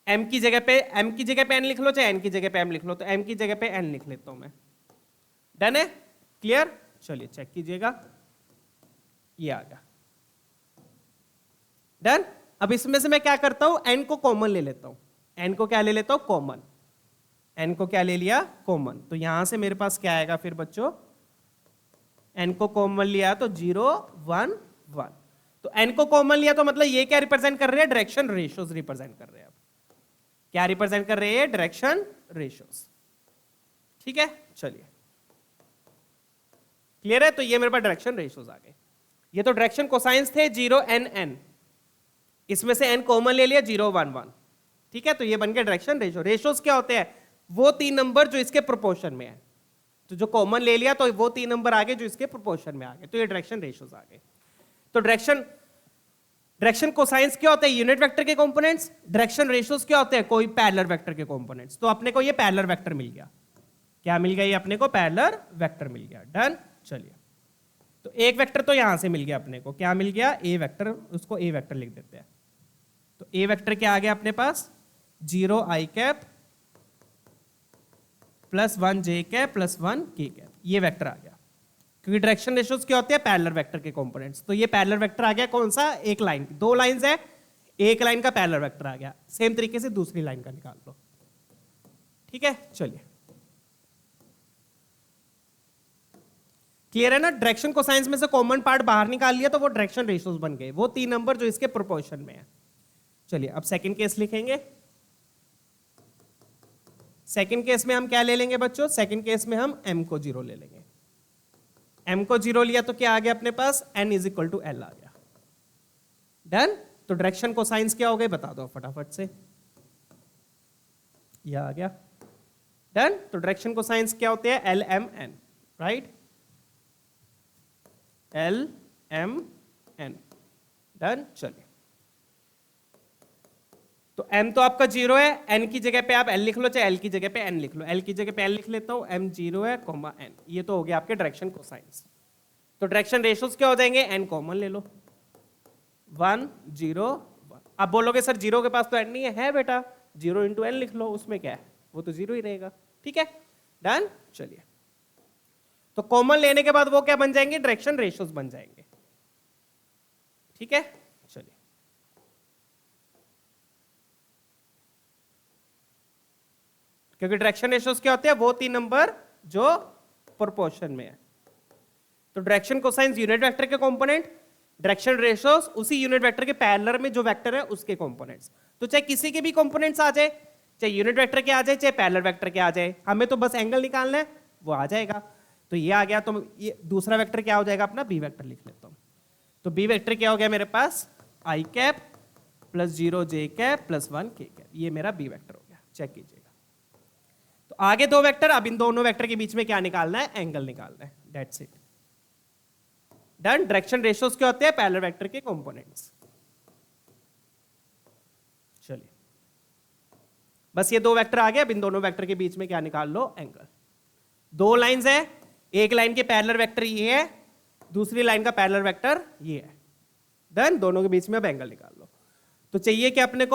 m की जगह पे n लिख लो, चाहे n की जगह पे m लिख लो, तो m की जगह पे n लिख लेता हूं मैं, डन है, क्लियर। चलिए चेक कीजिएगा, ये आ गया, डन। अब इसमें से मैं क्या करता हूं, n को कॉमन ले लेता हूं, n को क्या ले लेता हूं, कॉमन, n को क्या ले लिया, कॉमन। तो यहां से मेरे पास क्या आएगा फिर बच्चों, n को कॉमन लिया तो 0 1 1, तो n को कॉमन लिया तो मतलब ये क्या रिप्रेजेंट कर रहे हैं, डायरेक्शन रेशियोज रिप्रेजेंट कर रहे हैं। अब क्या रिप्रेजेंट कर रहे हैं, डायरेक्शन रेशियोज। ठीक है, चलिए क्लियर है, तो ये मेरे पास डायरेक्शन रेशियोज आ गए। ये तो डायरेक्शन कोसाइंस थे 0 n n, इसमें से n कॉमन ले लिया 0 1 1। ठीक है, तो ये बन गया डायरेक्शन रेशियो। रेशियोज क्या होते हैं, वो तीन नंबर जो इसके प्रोपोर्शन में है, तो जो कॉमन ले लिया तो वो तीन नंबर आ गए जो इसके प्रोपोर्शन में आ गए, तो ये डायरेक्शन रेशियोज आ गए। तो डायरेक्शन कोसाइंस क्या होता है, यूनिट वेक्टर के कंपोनेंट्स, डायरेक्शन रेशियोज क्या होते हैं, कोई पैरेलल वेक्टर के कंपोनेंट्स। तो अपने को ये पैरेलल वेक्टर मिल गया, क्या मिल गया, ये अपने को पैरेलल वेक्टर मिल गया, डन। चलिए, तो एक वेक्टर तो यहां से मिल गया अपने को, क्या मिल गया, ए वेक्टर, उसको ए वेक्टर लिख देते हैं। तो ए वेक्टर क्या आ गया अपने पास, 0 i cap + 1 j cap + 1 k cap, ये वेक्टर आ गया। क्योंकि डायरेक्शन रेशियोज क्या होते हैं, पैरेलल वेक्टर के कंपोनेंट्स। तो ये पैरेलल वेक्टर आ गया, कौन सा, एक लाइन, दो लाइंस है, एक लाइन का पैरेलल वेक्टर आ गया। सेम तरीके से दूसरी लाइन का निकाल लो। ठीक है, चलिए क्लियर है ना। डायरेक्शन कोसाइंस में से कॉमन पार्ट बाहर निकाल लिया तो वो डायरेक्शन रेशियोज बन गए, वो तीन नंबर जो इसके प्रोपोर्शन में है। चलिए अब सेकंड केस लिखेंगे। सेकंड केस में हम क्या ले लेंगे बच्चों, सेकंड केस में हम m को 0 ले लेंगे। m को 0 लिया तो क्या आ गया अपने पास, n is equal to l आ गया। डन। तो डायरेक्शन कोसाइंस क्या हो गए बता दो फटाफट से, यह आ गया। डन। तो डायरेक्शन कोसाइंस क्या होते हैं, L M N, right, L M N. Done. चलिए, तो m तो आपका 0 है, n की जगह पे आप l लिख लो, चाहे l की जगह पे n लिख लो। l की जगह पे l लिख लेता हूं, m 0 है कॉमा n, ये तो हो गया आपके डायरेक्शन कोसाइंस। तो डायरेक्शन रेशियोज क्या हो जाएंगे, n कॉमन ले लो, 1 0 1। अब बोलोगे सर 0 के पास तो n नहीं है बेटा, 0 इंटू n लिख लो, उसमें क्या है, वो तो 0 ही रहेगा। ठीक है, डन। चलिए, तो कॉमन लेने के बाद वो क्या बन जाएंगे, डायरेक्शन रेशियोज बन जाएंगे। ठीक है, चलिए, क्योंकि डायरेक्शन रेशियोज क्या होते हैं, वो 3 नंबर जो प्रोपोर्शन में है। तो डायरेक्शन कोसाइंस यूनिट वेक्टर के कंपोनेंट, डायरेक्शन रेशियोज उसी यूनिट वेक्टर के पैरेलल में जो वेक्टर है उसके कंपोनेंट्स। तो चाहे किसी के भी कंपोनेंट्स आ जाए, चाहे यूनिट वेक्टर के आ जाए, चाहे पैरेलल वेक्टर के आ जाए, हमें तो बस एंगल निकालना है, वो आ जाएगा। तो ये आ गया, तो ये दूसरा वेक्टर क्या हो जाएगा अपना, बी वेक्टर लिख लेता हूं। तो बी वेक्टर क्या हो गया मेरे पास, आई कैप प्लस 0 जे कैप प्लस 1 के कैप, ये मेरा बी वेक्टर हो गया। चेक कीजिएगा। तो आगे 2 वेक्टर, अब इन दोनों वेक्टर के बीच में क्या निकालना है, एंगल निकालना है। That's it. Done. Direction ratios क्या होते हैं, पैरेलल वेक्टर के कंपोनेंट्स। चलिए, बस ये 2 वेक्टर आ गए, अब इन दोनों वेक्टर के बीच में क्या निकाल लो, एंगल। 2 लाइंस है, एक लाइन के पैरेलल वेक्टर ये है, दूसरी लाइन का पैरेलल वेक्टर ये है। डन। दोनों के बीच में अब एंगल निकाल लो। तो चाहिए कि अपने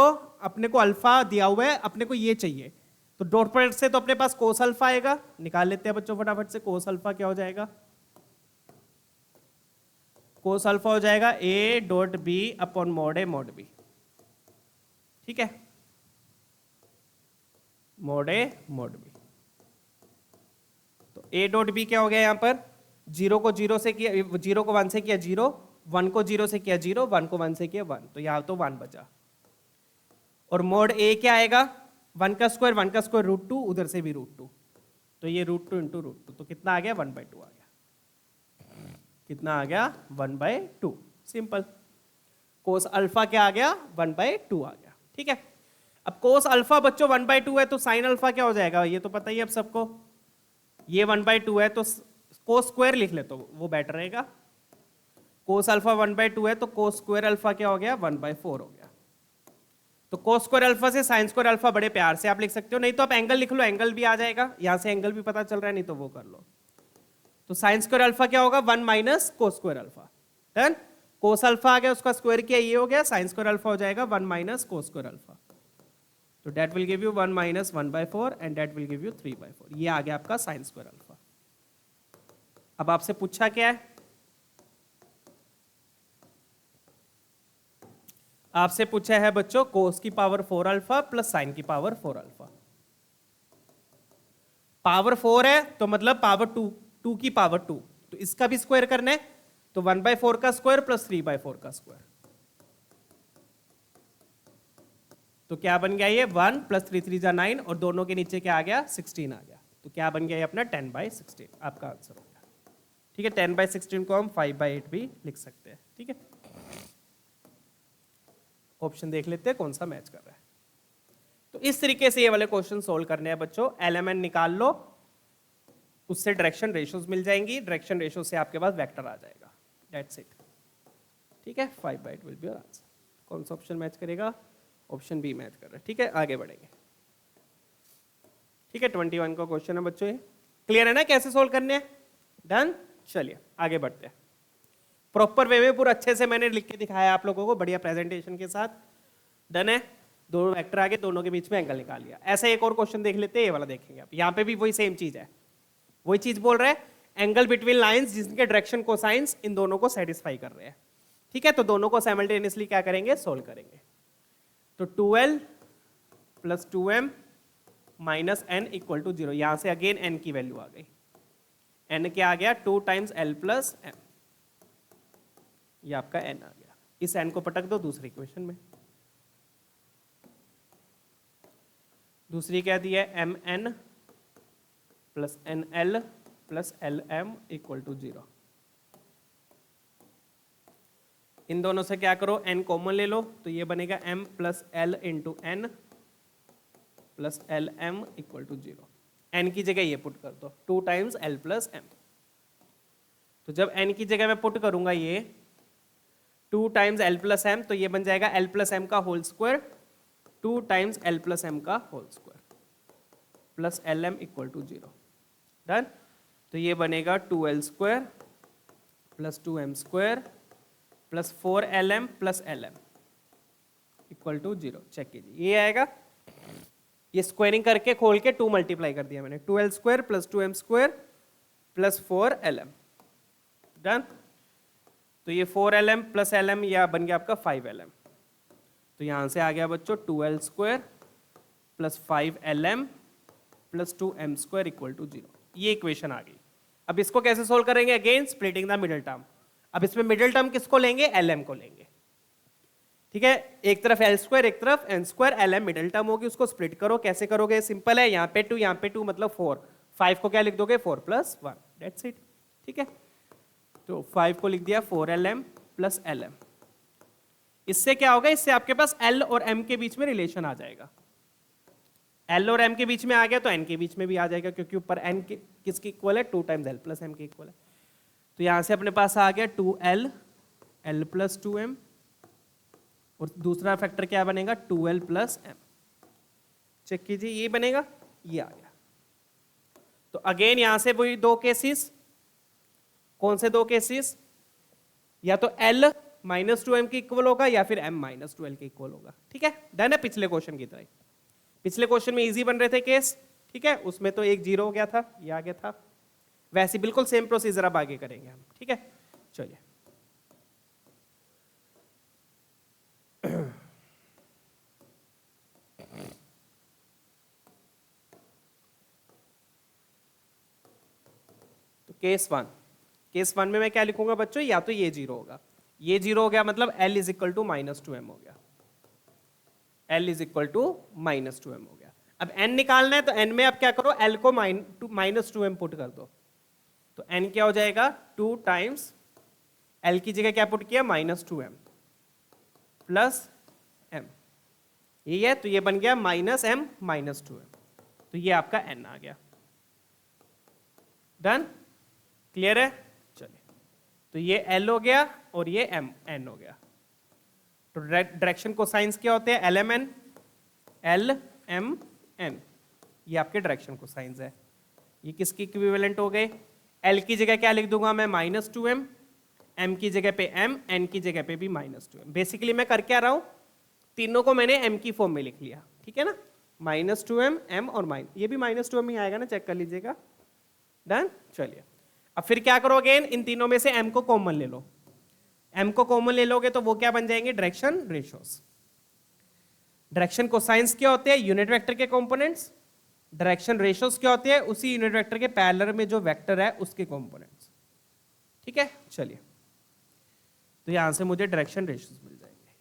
को अल्फा दिया हुआ है, अपने को ये चाहिए, तो डॉट प्रोडक्ट से तो अपने पास कोस अल्फा आएगा, निकाल लेते हैं बच्चों फटाफट से। कोस अल्फा क्या हो जाएगा, कोस अल्फा हो जाएगा a dot B upon mod A mod B. ठीक है, मोड ए मोड बी। तो a डॉट बी क्या हो गया, यहां पर 0 को 0 से किया, 0 को 1 से किया 0, 1 को 0 से किया 0, 1 को 1 से किया 1, तो यहां तो 1 बचा। और मोड a क्या आएगा, 1 का स्क्वायर √2, उधर से भी √2, तो ये √2 इंटू √2, तो कितना आ गया, 1/2 आ गया। कितना आ गया, 1/2। सिंपल। कोस अल्फा क्या आ गया, 1/2 आ गया। ठीक है, अब कोस अल्फा बच्चों 1/2 है, तो साइन अल्फा क्या हो जाएगा, ये तो पता ही है अब सबको। ये 1/2 है तो कोस स्क्वायर लिख ले, तो वो बेटर रहेगा। कोस अल्फा 1/2 है तो कोस स्क्वायर अल्फा क्या हो गया, 1/4 हो गया। तो कोस स्क्वायर अल्फा से साइन स्क्वायर अल्फा बड़े प्यार से आप लिख सकते हो, नहीं तो आप एंगल लिख लो, एंगल भी आ जाएगा, यहां से एंगल भी पता चल रहा है, नहीं तो वो कर लो। तो साइन स्क्वायर अल्फा क्या होगा, 1 minus cos square alpha. Done. Cos alpha आ गया, उसका स्क्वायर किया, ये हो गया, साइन स्क्वायर अल्फा हो जाएगा 1 माइनस कोस स्क्वायर अल्फा। तो that will give you 1 minus 1/4 and that will give you 3/4। ये आ गया आपका साइन स्क्वायर अल्फा। अब आपसे पूछा क्या है, आपसे पूछा है बच्चों कोस की पावर 4 अल्फा प्लस साइन की पावर 4 अल्फा। पावर 4 है तो मतलब पावर 2 की पावर 2, तो इसका भी स्क्वायर करना है, तो 1/4 का स्क्वायर प्लस 3/4 का स्क्वायर, तो क्या बन गया ये 1 प्लस 3 3 जा 9, और दोनों के नीचे क्या आ गया, 16 आ गया। तो क्या बन गया ये अपना 10/16, आपका आंसर हो गया। ठीक है, 10/16 को हम 5/8 भी लिख सकते हैं। ठीक है, ऑप्शन देख लेते हैं कौन सा मैच कर रहा है। तो इस तरीके से ये वाले क्वेश्चन सोल्व करने हैं बच्चों। एलिमेंट निकाल लो, उससे डायरेक्शन रेशियोज मिल जाएंगी, डायरेक्शन रेशियो से आपके पास वेक्टर आ जाएगा। That's it. ठीक है, 5/8 विल बी योर आंसर। कौन सा ऑप्शन मैच करेगा, ऑप्शन बी मैच कर रहा है। ठीक है, आगे बढ़ेंगे। ठीक है, 21 का क्वेश्चन है बच्चों, ये क्लियर है ना कैसे सोल्व करने हैं। डन। चलिए आगे बढ़ते हैं। प्रॉपर वे में पूरा अच्छे से मैंने लिख के दिखाया आप लोगों को, बढ़िया प्रेजेंटेशन के साथ। डन है, दोनों वेक्टर आगे, दोनों के बीच में एंगल निकाल लिया। ऐसा एक और क्वेश्चन देख लेते हैं, ये वाला देखेंगे आप। यहाँ पे भी वही सेम चीज है, वही चीज बोल रहा है, एंगल बिटवीन लाइंस जिनके डायरेक्शन कोसाइंस इन दोनों को सेटिस्फाई कर रहे हैं। ठीक है, तो दोनों को साइमल्टेनियसली क्या करेंगे, सोल्व करेंगे। तो 2l plus 2m minus n equal to 0, यहां से अगेन n की वैल्यू आ गई। n क्या आ गया, 2 टाइम्स l प्लस m, ये आपका n आ गया। इस n को पटक दो दूसरी इक्वेशन में। दूसरी क्या दी है, M N plus N L plus L M equal to 0। इन दोनों से क्या करो, n कॉमन ले लो, तो ये बनेगा m plus L into N plus L M equal to 0। n की जगह ये पुट कर दो, 2 टाइम्स l प्लस m। तो जब n की जगह मैं पुट करूंगा ये 2 टाइम्स l प्लस m, तो ये बन जाएगा l प्लस m का whole square 2 times l plus m का whole square plus L M equal to 0। Done. तो ये बनेगा 2l square plus 2m square plus 4lm plus lm equal to 0। Check कीजिए, ये आएगा। ये स्क्वायरिंग करके खोल के 2 मल्टीप्लाई कर दिया मैंने, 2l square plus 2m square plus 4lm। Done. तो ये 4lm प्लस lm या बन गया आपका 5lm। तो यहां से आ गया बच्चों 2l square plus 5lm plus 2m square equal to 0। ये इक्वेशन आ गई। अब इसको कैसे सोल्व करेंगे, again splitting the middle term. अब इसमें मिडिल टर्म किसको लेंगे, lm को लेंगे। ठीक है, एक तरफ l स्क्वायर एक तरफ n square, lm middle term होगी, उसको स्प्लिट करो। कैसे करोगे, सिंपल है, यहाँ पे 2 यहाँ पे 2 मतलब 4, 5 को क्या लिख दोगे 4 प्लस 1, दैट्स इट। ठीक है, तो 5 को लिख दिया 4lm प्लस lm। इससे क्या होगा, इससे आपके पास l और m के बीच में रिलेशन आ जाएगा। l और m के बीच में आ गया तो n के बीच में भी आ जाएगा, क्योंकि ऊपर n किसके इक्वल है, 2 टाइम्स l प्लस m के इक्वल है। तो यहां से अपने पास आ गया 2l l प्लस 2m, और दूसरा फैक्टर क्या बनेगा 2l प्लस m। चेक कीजिए, ये बनेगा, ये आ गया। तो अगेन यहां से वही 2 केसेस। कौन से 2 केसेस, या तो l माइनस 2m के इक्वल होगा या फिर m माइनस 2l के इक्वल होगा। ठीक है, डन है। पिछले क्वेश्चन की तरह, पिछले क्वेश्चन में इजी बन रहे थे केस, ठीक है, उसमें तो 1 0 हो गया था, ये आ गया था। वैसे बिल्कुल सेम प्रोसीजर अब आगे करेंगे हम। ठीक है, चलिए। तो केस 1 में मैं क्या लिखूंगा बच्चों, या तो ये 0 होगा, ये 0 हो गया, मतलब l is equal to minus 2m हो गया, l is equal to minus 2m हो गया। अब n निकालना है, तो n में अब क्या करो, l को माइनस 2m पुट कर दो। तो n क्या हो जाएगा, 2 टाइम्स l की जगह क्या पुट किया, माइनस 2m प्लस m, ये है। तो ये बन गया माइनस m माइनस 2m। तो ये आपका n आ गया। डन, क्लियर है। चलिए, तो ये l हो गया और ये n हो गया। तो डायरेक्शन कोसाइंस क्या होते हैं, lmn lmn, ये आपके डायरेक्शन कोसाइंस है। ये किसकी इक्विवेलेंट हो गए, l की जगह क्या लिख दूंगा मैं, माइनस 2m, m की जगह पे m, n की जगह पे भी माइनस 2m। बेसिकली मैं कर क्या रहा हूं, तीनों को मैंने m की फॉर्म में लिख लिया। ठीक है ना, माइनस 2m m और ये भी माइनस 2m ही आएगा ना, चेक कर लीजिएगा। डन। चलिए, अब फिर क्या करो, अगेन इन तीनों में से m को कॉमन ले लो। m को कॉमन ले लोगे तो वो क्या बन जाएंगे, डायरेक्शन रेशियोज। डायरेक्शन कोसाइंस क्या होते हैं, यूनिट वेक्टर के कंपोनेंट्स। डायरेक्शन रेशियोज क्या होते हैं, उसी यूनिट वेक्टर के पैरेलल में जो वेक्टर है उसके कंपोनेंट्स। ठीक है, चलिए, तो यहां से मुझे डायरेक्शन रेशियोज मिल जाएंगे।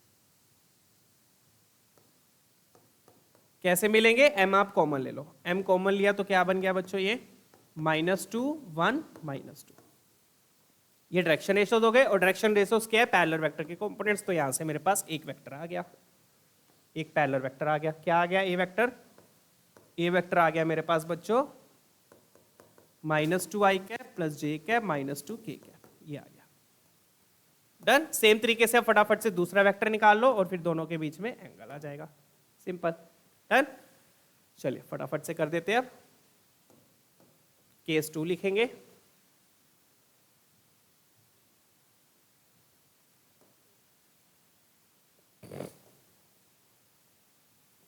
कैसे मिलेंगे, m आप कॉमन ले लो, m कॉमन लिया तो क्या बन गया बच्चों, ये -2 1 -2। ये डायरेक्शन रेशियोज हो गए। और डायरेक्शन रेशियोज क्या है, पैरेलल वेक्टर के कंपोनेंट्स। तो यहां से मेरे पास एक वेक्टर आ गया, एक पैरेलल वेक्टर आ गया। क्या आ गया, ए वेक्टर। ए वेक्टर आ गया मेरे पास बच्चों -2i cap plus j cap -2k cap, ये आ गया। डन। सेम तरीके से फटाफट से दूसरा वेक्टर निकाल लो और फिर दोनों के बीच में एंगल आ जाएगा, सिंपल। डन। चलिए फटाफट से कर देते हैं। अब केस 2 लिखेंगे।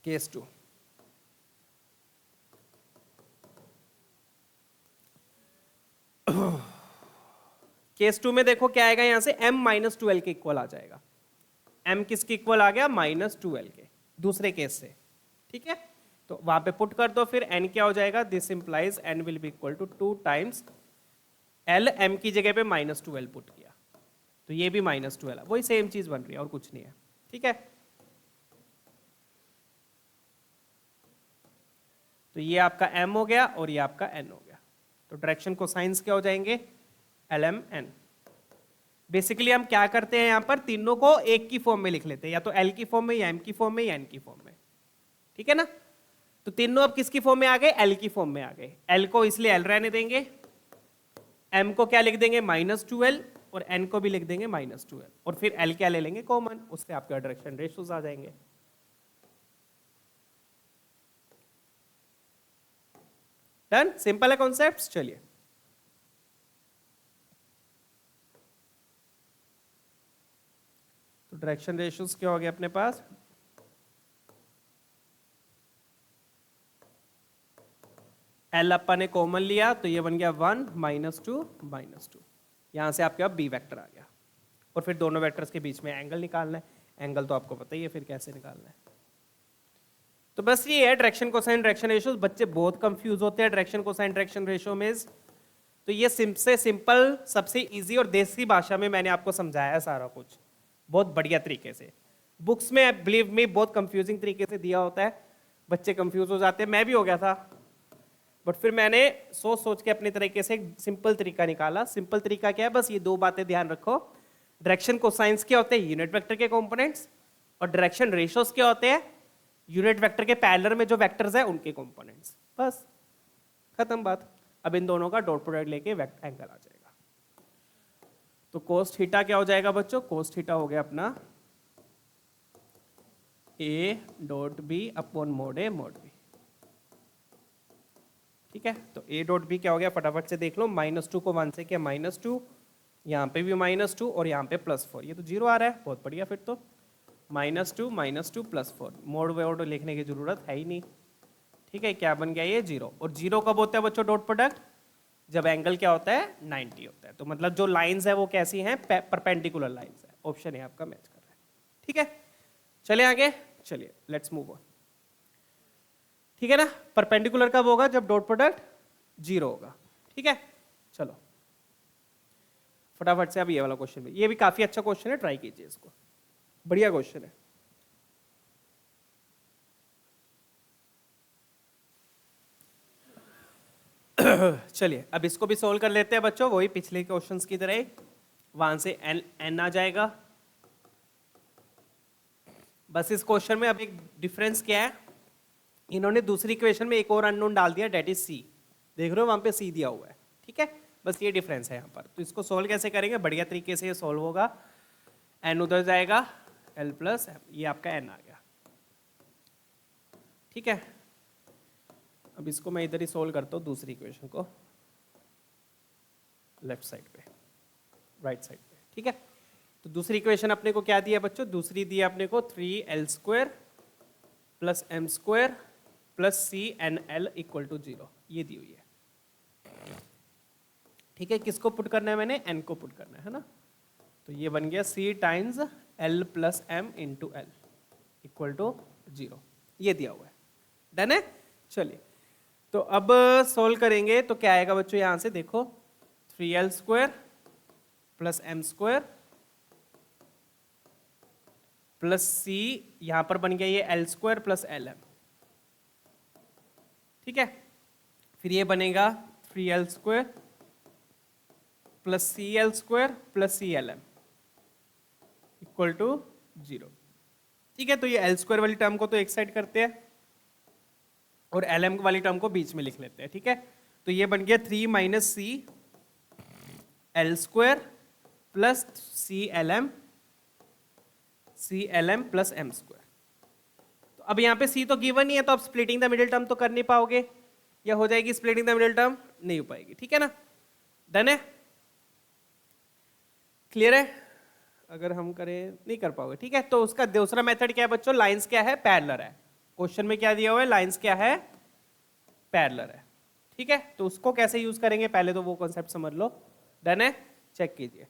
केस 2, केस 2 में देखो क्या आएगा, यहां से m माइनस 2l के इक्वल आ जाएगा। m किसके इक्वल आ गया, -2l के, दूसरे केस से। ठीक है, तो वहां पे पुट कर दो, फिर n क्या हो जाएगा, this implies n will be equal to 2 times l, m की जगह पे -2l पुट किया, तो ये भी -2l है, वही सेम चीज बन रही है और कुछ नहीं है। ठीक है, तो ये आपका m हो गया और ये आपका n हो गया। तो डायरेक्शन कोसाइंस क्या हो जाएंगे, lm n। बेसिकली हम क्या करते हैं, यहाँ पर तीनों को एक की फॉर्म में लिख लेते हैं, या तो l की फॉर्म में, या m की फॉर्म में, या n की फॉर्म में, ठीक है ना। तो तीनों अब किसकी फॉर्म में आ गए, l की फॉर्म में आ गए। l को इसलिए l रहने देंगे, m को क्या लिख देंगे -2l, और n को भी लिख देंगे -2l, और फिर l क्या ले लेंगे कॉमन, उससे आपके डायरेक्शन रेशियोज आ जाएंगे। डन, सिंपल है कॉन्सेप्ट। चलिए तो डायरेक्शन रेशियोज क्या हो गया अपने पास, L अपन ने कॉमन लिया तो ये बन गया 1 -2 -2, यहां से आपके पास b वेक्टर आ गया, और फिर दोनों वेक्टर्स के बीच में एंगल निकालना है। एंगल तो आपको पता ही है फिर कैसे निकालना है। तो बस ये है डायरेक्शन कोसाइन डायरेक्शन रेशियोज। बच्चे बहुत कंफ्यूज होते हैं डायरेक्शन कोसाइन डायरेक्शन रेशियो में। तो ये से सिंपल, सबसे इजी और देसी भाषा में मैंने आपको समझाया है सारा कुछ, बहुत बढ़िया तरीके से। बुक्स में बिलीव मी बहुत कंफ्यूजिंग तरीके से दिया होता है, बच्चे कंफ्यूज हो जाते हैं, मैं भी हो गया था। बट फिर मैंने सोच सोच के अपने तरीके से एक सिंपल तरीका निकाला। सिंपल तरीका क्या है, बस ये दो बातें ध्यान रखो। डायरेक्शन कोसाइंस क्या होते हैं, यूनिट वेक्टर के कंपोनेंट्स, और डायरेक्शन रेशियोज क्या होते हैं, यूनिट वेक्टर के पैरेलल में जो वेक्टर्स है उनके कंपोनेंट्स। बस खत्म बात। अब इन दोनों का डॉट प्रोडक्ट लेके एंगल आ जाएगा। तो कोस थीटा क्या हो जाएगा बच्चों, कोस थीटा हो गया अपना a dot B upon mod a mod b, ठीक है। तो a डॉट बी क्या हो गया, फटाफट से देख लो, -2 को 1 से किया -2, यहाँ पे भी -2 और यहाँ पे +4, ये तो 0 आ रहा है, बहुत बढ़िया। फिर तो -2 -2 +4, मोड वोड लिखने की जरूरत है ही नहीं, ठीक है। क्या बन गया ये 0, और 0 कब होता है बच्चों डॉट प्रोडक्ट, जब एंगल क्या होता है 90 होता है। तो मतलब जो लाइंस है वो कैसी हैं, परपेंडिकुलर लाइंस है। ऑप्शन है आपका मैच कर रहा है, ठीक है। चले आगे, चलिए लेट्स मूव ऑन, ठीक है ना। परपेंडिकुलर कब होगा, जब डॉट प्रोडक्ट 0 होगा, ठीक है। चलो फटाफट से अब ये वाला क्वेश्चन, ये भी काफी अच्छा क्वेश्चन है, ट्राई कीजिए इसको, बढ़िया क्वेश्चन है। चलिए अब इसको भी सोल्व कर लेते हैं बच्चों, वही पिछले क्वेश्चंस की तरह। वहां से n आ जाएगा। बस इस क्वेश्चन में अब एक डिफरेंस क्या है, इन्होंने दूसरी इक्वेशन में एक और अननोन डाल दिया, डेट इज c। देख रहे हो वहां पे c दिया हुआ है, ठीक है। बस ये डिफरेंस है यहाँ पर। तो इसको सोल्व कैसे करेंगे, बढ़िया तरीके से ये सोल्व होगा। n उधर जाएगा, l प्लस m, ये आपका n आ गया, ठीक है। अब इसको मैं इधर ही सोल्व करता हूँ, दूसरी इक्वेशन को लेफ्ट साइड पे, राइट साइड पे, ठीक है। तो दूसरी इक्वेशन अपने को क्या दिया बच्चों, दूसरी दी अपने को 3l² plus m² plus cnl equal to 0, ये दी हुई है, ठीक है। किसको पुट करना है मैंने, n को पुट करना है ना। तो ये बन गया c times l plus m into l equal to 0, ये दिया हुआ है, डन है। चलिए तो अब सोल्व करेंगे तो क्या आएगा बच्चों, यहां से देखो 3l² plus m² plus c, यहां पर बन गया ये l² प्लस lm, ठीक है। फिर ये बनेगा 3l² plus cl² plus clm equal to 0, ठीक है। तो ये l² वाली टर्म को तो एक साइड करते हैं और lm वाली टर्म को बीच में लिख लेते हैं, ठीक है। तो ये बन गया 3 minus c l² plus clm plus m²। तो अब यहाँ पे c तो गिवन ही है, तो अब स्प्लिटिंग द मिडिल टर्म तो कर नहीं पाओगे, या हो जाएगी स्प्लिटिंग द मिडिल टर्म, नहीं हो पाएगी, ठीक है ना। डन है, क्लियर है। अगर हम करें नहीं कर पाओगे, ठीक है। तो उसका दूसरा मेथड क्या है बच्चों, लाइंस क्या है, पैरेलल है। क्वेश्चन में क्या दिया हुआ है, लाइंस क्या है, पैरेलल है, ठीक है। तो उसको कैसे यूज करेंगे, पहले तो वो कॉन्सेप्ट समझ लो। डन है, चेक कीजिए।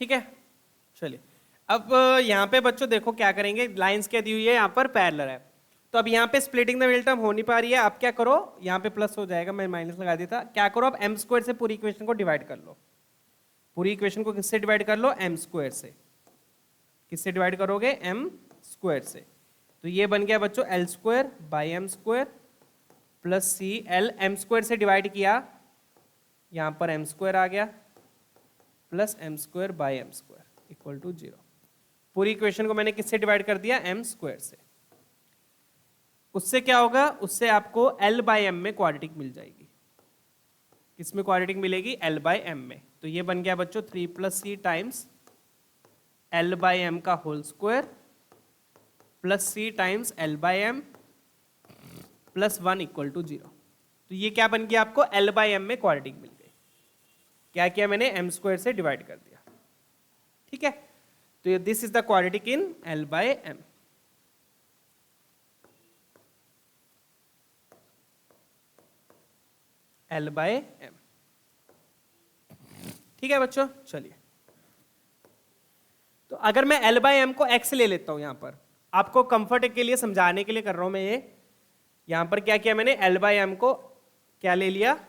ठीक है, चलिए अब यहाँ पे बच्चों देखो क्या करेंगे, लाइंस क्या दी हुई है, यहाँ पर पैरेलल है। तो अब यहाँ पे स्प्लिटिंग द मिडिल टर्म हो नहीं पा रही है, आप क्या करो, यहाँ पे प्लस हो जाएगा, मैं माइनस लगा देता, क्या करो अब m² से पूरी इक्वेशन को डिवाइड कर लो। पूरी इक्वेशन को किससे डिवाइड कर लो, एम स्क्वायर से। किससे डिवाइड करोगे, एम स्क्वायर से। तो ये बन गया बच्चों L square by M square plus C L, M square से डिवाइड किया, यहां पर एम स्क्वायर आ गया, plus M square by M square equal to 0। पूरी इक्वेशन को मैंने किससे डिवाइड कर दिया, एम स्क्वायर से। उससे क्या होगा, उससे आपको एल बाई एम में क्वाड्रेटिक मिल जाएगी। किसमें क्वाड्रेटिक मिलेगी, एल बाई एम में। तो ये बन गया बच्चों 3 plus C times L by M का whole square plus C times L by M plus 1 equal to 0। तो ये क्या बन गया आपको, एल बाई एम में क्वाड्रेटिक मिल गई। क्या किया मैंने, एम स्क्वायर से डिवाइड कर दिया। ठीक है, तो this is the quadratic in L by M. L by M. ठीक है बच्चों, चलिए। तो अगर मैं एल बाई एम को एक्स ले लेता हूं, यहां पर आपको कंफर्ट के लिए समझाने के लिए कर रहा हूं मैं ये। यहां पर क्या किया मैंने, एल बाई एम को क्या ले लिया,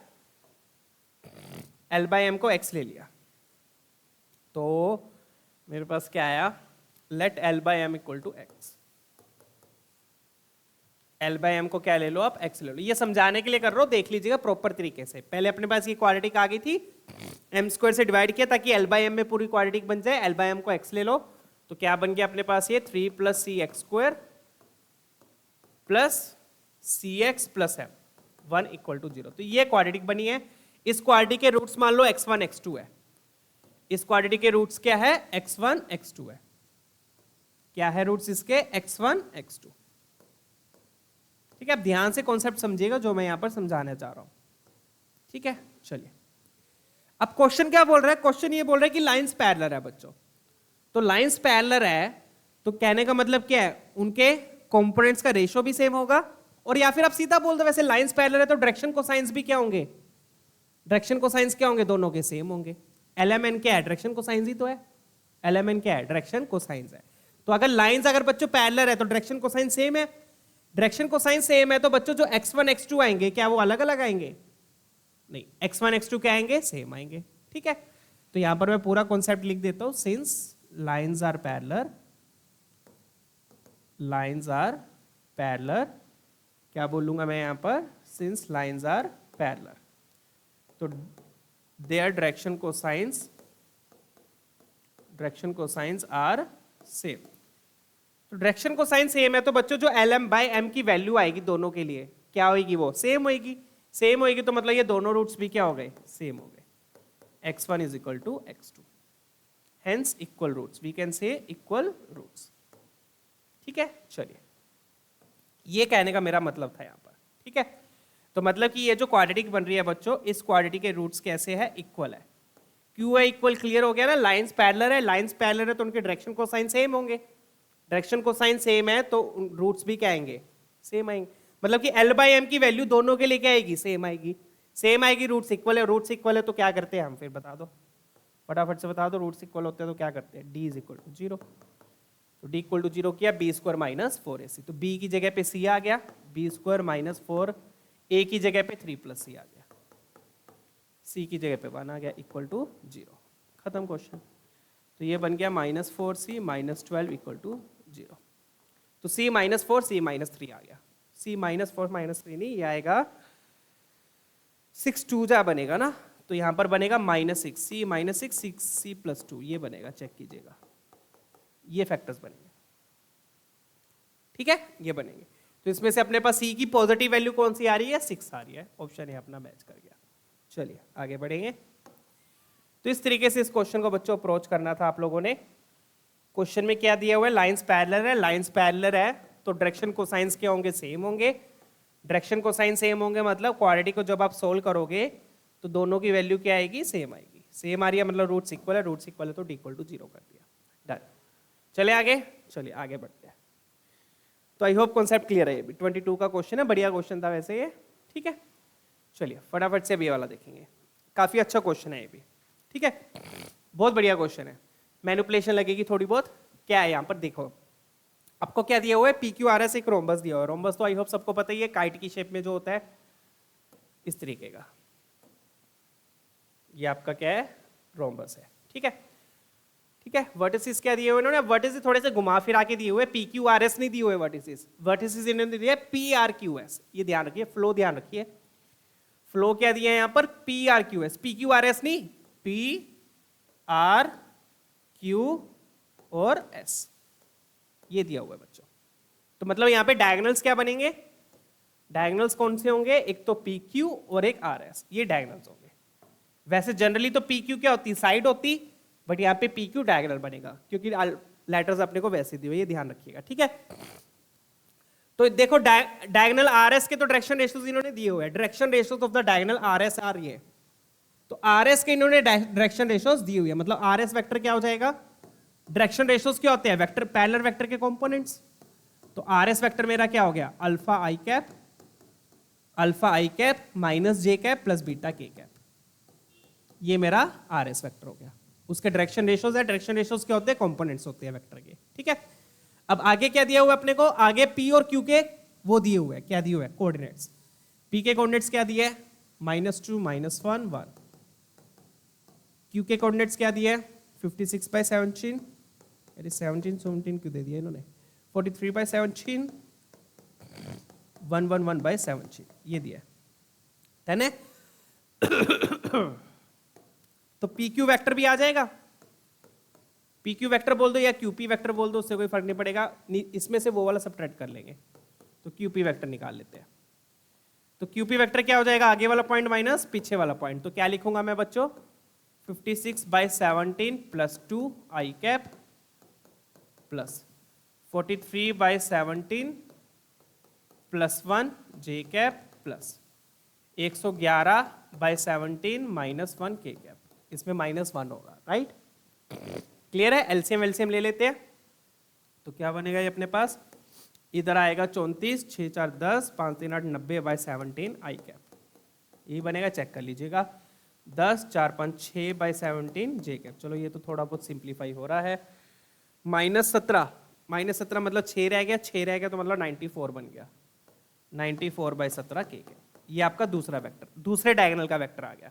एल बाई एम को एक्स ले लिया। तो मेरे पास क्या आया, let L by M equal to X. L by M को क्या ले लो आप, एक्स ले लो। ये समझाने के लिए कर रहा हूं, देख लीजिएगा प्रॉपर तरीके से। पहले अपने पास ये क्वाड्रेटिक आ गई थी, एम स्क्वायर से डिवाइड किया ताकि एल बाई एम में पूरी क्वाड्रेटिक बन जाए। एल बाई एम को एक्स ले लो, तो क्या बन गया अपने पास ये 3 plus C X square plus C X plus M 1 equal to 0। तो ये क्वाड्रेटिक बनी है। इस क्वाड्रेटिक के रूट्स मान लो x1 x2 है। इस क्वाड्रेटिक के रूट्स क्या है, x1 x2 है। क्या है रूट्स इसके, x1 x2। ठीक है, अब ध्यान से कॉन्सेप्ट समझिएगा जो मैं यहां पर समझाना चाह रहा हूं। ठीक है, चलिए। अब क्वेश्चन क्या बोल रहा है, क्वेश्चन ये बोल रहा है कि लाइंस पैरेलल है बच्चों। तो लाइंस पैरेलल है तो कहने का मतलब क्या है, उनके कंपोनेंट्स का रेशियो भी सेम होगा। और या फिर आप सीधा बोल दो, वैसे लाइंस पैरेलल है तो डायरेक्शन कोसाइंस भी क्या होंगे, डायरेक्शन कोसाइंस क्या होंगे, दोनों के सेम होंगे। एलएमएन क्या है, डायरेक्शन कोसाइंस ही तो है। एलएमएन क्या है, डायरेक्शन कोसाइंस है। तो अगर लाइंस अगर बच्चों पैरेलल है तो डायरेक्शन कोसाइन सेम है। डायरेक्शन कोसाइन सेम है तो बच्चों जो x1 x2 आएंगे क्या वो अलग अलग आएंगे, नहीं, x1 x2 क्या आएंगे, सेम आएंगे। ठीक है, तो यहां पर मैं पूरा कॉन्सेप्ट लिख देता हूं, since lines are parallel, lines are parallel, क्या बोलूंगा मैं यहां पर, सिंस लाइंस आर पैरेलल, तो their direction cosines are same. तो डायरेक्शन कोसाइन सेम है तो बच्चों जो एल एम बाई एम की वैल्यू आएगी दोनों के लिए क्या होगी, वो सेम होगी। सेम होगी तो मतलब ये दोनों रूट्स भी क्या हो गए, सेम हो गए। x1 is equal to x2, hence equal roots, we can say equal roots. ठीक है, चलिए, ये कहने का मेरा मतलब था यहां पर। ठीक है, तो मतलब कि ये जो क्वाड्रेटिक बन रही है बच्चों, इस क्वाड्रेटिक के रूट्स कैसे है, इक्वल है। क्यों है इक्वल, क्लियर हो गया ना। लाइंस पैरेलल है, लाइंस पैरेलल है तो उनके डायरेक्शन कोसाइन सेम होंगे। डायरेक्शन कोसाइन सेम है तो रूट्स भी क्या आएंगे, सेम आएंगे। मतलब कि एल बाई एम की वैल्यू दोनों के लिए क्या आएगी, सेम आएगी। सेम आएगी, रूट्स इक्वल है। रूट्स इक्वल है तो क्या करते हैं हम, फिर बता दो, फटाफट से बता दो। रूट्स इक्वल होते हैं तो क्या करते हैं, डी इज इक्वल टू 0। तो डी इक्वल टू 0 किया, बी स्क्वायर माइनस 4ac। तो बी की जगह पे सी आ गया, बी स्क्वायर माइनस 4, ए की जगह पे 3 प्लस सी आ गया, सी की जगह पे 1 आ गया, इक्वल टू 0। खत्म क्वेश्चन। तो ये बन गया -4c माइनस 12 इक्वल टू 0। तो c -4 c -3 आ गया। c -4 -3 नहीं, ये आएगा 6 2 जा बनेगा ना, तो यहां पर बनेगा -6 c -6 6c + 2 ये बनेगा, चेक कीजिएगा, ये फैक्टर्स बनेंगे। ठीक है, ये बनेंगे। तो इसमें से अपने पास c की पॉजिटिव वैल्यू कौन सी आ रही है, 6 आ रही है। ऑप्शन है अपना मैच कर गया। चलिए आगे बढ़ेंगे। तो इस तरीके से इस क्वेश्चन को बच्चों अप्रोच करना था आप लोगों ने। क्वेश्चन में क्या दिया हुआ है, लाइंस पैरेलल है। लाइंस पैरेलल है तो डायरेक्शन कोसाइंस क्या होंगे, सेम होंगे। डायरेक्शन कोसाइन सेम होंगे मतलब क्वाड्रेटिक को जब आप सोल्व करोगे तो दोनों की वैल्यू क्या आएगी, सेम आएगी। सेम आ रही है मतलब रूट्स इक्वल है, रूट्स इक्वल है तो डी इक्वल टू 0 कर दिया, डन। चले आगे, चलिए आगे बढ़ते हैं। तो आई होप कॉन्सेप्ट क्लियर है। ये भी 22 का क्वेश्चन है, बढ़िया क्वेश्चन था वैसे ये। ठीक है, चलिए फटाफट से ये वाला देखेंगे। काफी अच्छा क्वेश्चन है ये भी। ठीक है, बहुत बढ़िया क्वेश्चन है। मैनिपुलेशन लगेगी थोड़ी बहुत। क्या है यहाँ पर देखो, आपको क्या दिया हुआ है, PQRS एक रोम्बस दिया हुआ है। रोम्बस तो आई होप सबको पता ही है, काइट की शेप में जो होता है इस तरीके का। ये आपका क्या है, रोम्बस है। ठीक है, ठीक है। वर्टिसेस क्या दिए हुए इन्होंने, वर्टिसेस थोड़े से घुमा फिरा के दिए हुए, पी क्यू आर एस नहीं दिए हुए वर्टिसेस, वर्टिसेस इन्होंने दिए पी आर क्यू एस। ये ध्यान रखिए, फ्लो ध्यान रखिए, फ्लो क्या दिया है यहाँ पर, P R Q S, P Q R S नहीं, पी आर क्यू और एस, ये दिया हुआ है बच्चों। तो मतलब यहाँ पे डायगोनल्स क्या बनेंगे, डायगोनल्स कौन से होंगे, एक तो पी क्यू और एक आर एस, ये डायगोनल्स होंगे। वैसे जनरली तो पी क्यू क्या होती, साइड होती, बट यहाँ पे पी क्यू डायगोनल बनेगा, क्योंकि लेटर्स अपने को वैसे दिए हुए, ये ध्यान रखिएगा। ठीक है, तो देखो डायगोनल आर एस के तो डायरेक्शन रेशियोज इन्होंने दिए हुए हैं, direction ratios of the diagonal R S R ये, तो आर एस के इन्होंने डायरेक्शन रेशियोज दी हुई है, मतलब आर एस वेक्टर क्या हो जाएगा, डायरेक्शन रेशियोज क्या होते हैं, वेक्टर पैरेलल वेक्टर के कंपोनेंट्स। तो आर एस वेक्टर मेरा क्या हो गया, अल्फा आई कैप माइनस जे कैप प्लस बीटा के कैप, ये मेरा आर एस वेक्टर हो गया। उसके डायरेक्शन रेशियोज है, डायरेक्शन रेशियोज क्या होते हैं, कंपोनेंट्स होते हैं वेक्टर के। ठीक है, अब आगे क्या दिया हुआ है अपने को, आगे पी और क्यू के वो दिए हुए हैं, क्या दिए हुए हैं, कोऑर्डिनेट्स। पी के कोऑर्डिनेट्स क्या दिए, -2 -1 1। क्यू के कोऑर्डिनेट्स क्या दिए, 56/17, अरे 17 क्यों दे दिया इन्होंने, 43/17 111/17, ये दिया है। तो पी क्यू वेक्टर भी आ जाएगा, पी क्यू वेक्टर बोल दो या क्यू पी वेक्टर बोल दो, उससे कोई फर्क नहीं पड़ेगा, इसमें से वो वाला सब्ट्रैक्ट कर लेंगे, तो क्यू पी वेक्टर निकाल लेते हैं। तो क्यू पी वेक्टर क्या हो जाएगा, आगे वाला पॉइंट माइनस पीछे वाला पॉइंट, तो क्या लिखूंगा मैं बच्चों, 56/17 प्लस 2 आई कैप प्लस 43/17 प्लस 1 जे कैप प्लस 111/17 -1 के कैप, इसमें -1 होगा, राइट। क्लियर है, एलसीएम एलसीएम ले लेते हैं, तो क्या बनेगा ये अपने पास, इधर आएगा 34 6 4 10 5 3 8 90/17 आई कैप, ये बनेगा, चेक कर लीजिएगा, 10 4 5 6/17 जे कैप। चलो ये तो थोड़ा बहुत सिंप्लीफाई हो रहा है, -17 मतलब 6 रह गया, 6 रह गया तो मतलब 94 बन गया, 94/17 के कैप, ये आपका दूसरा वेक्टर, दूसरे डायगोनल का वेक्टर आ गया।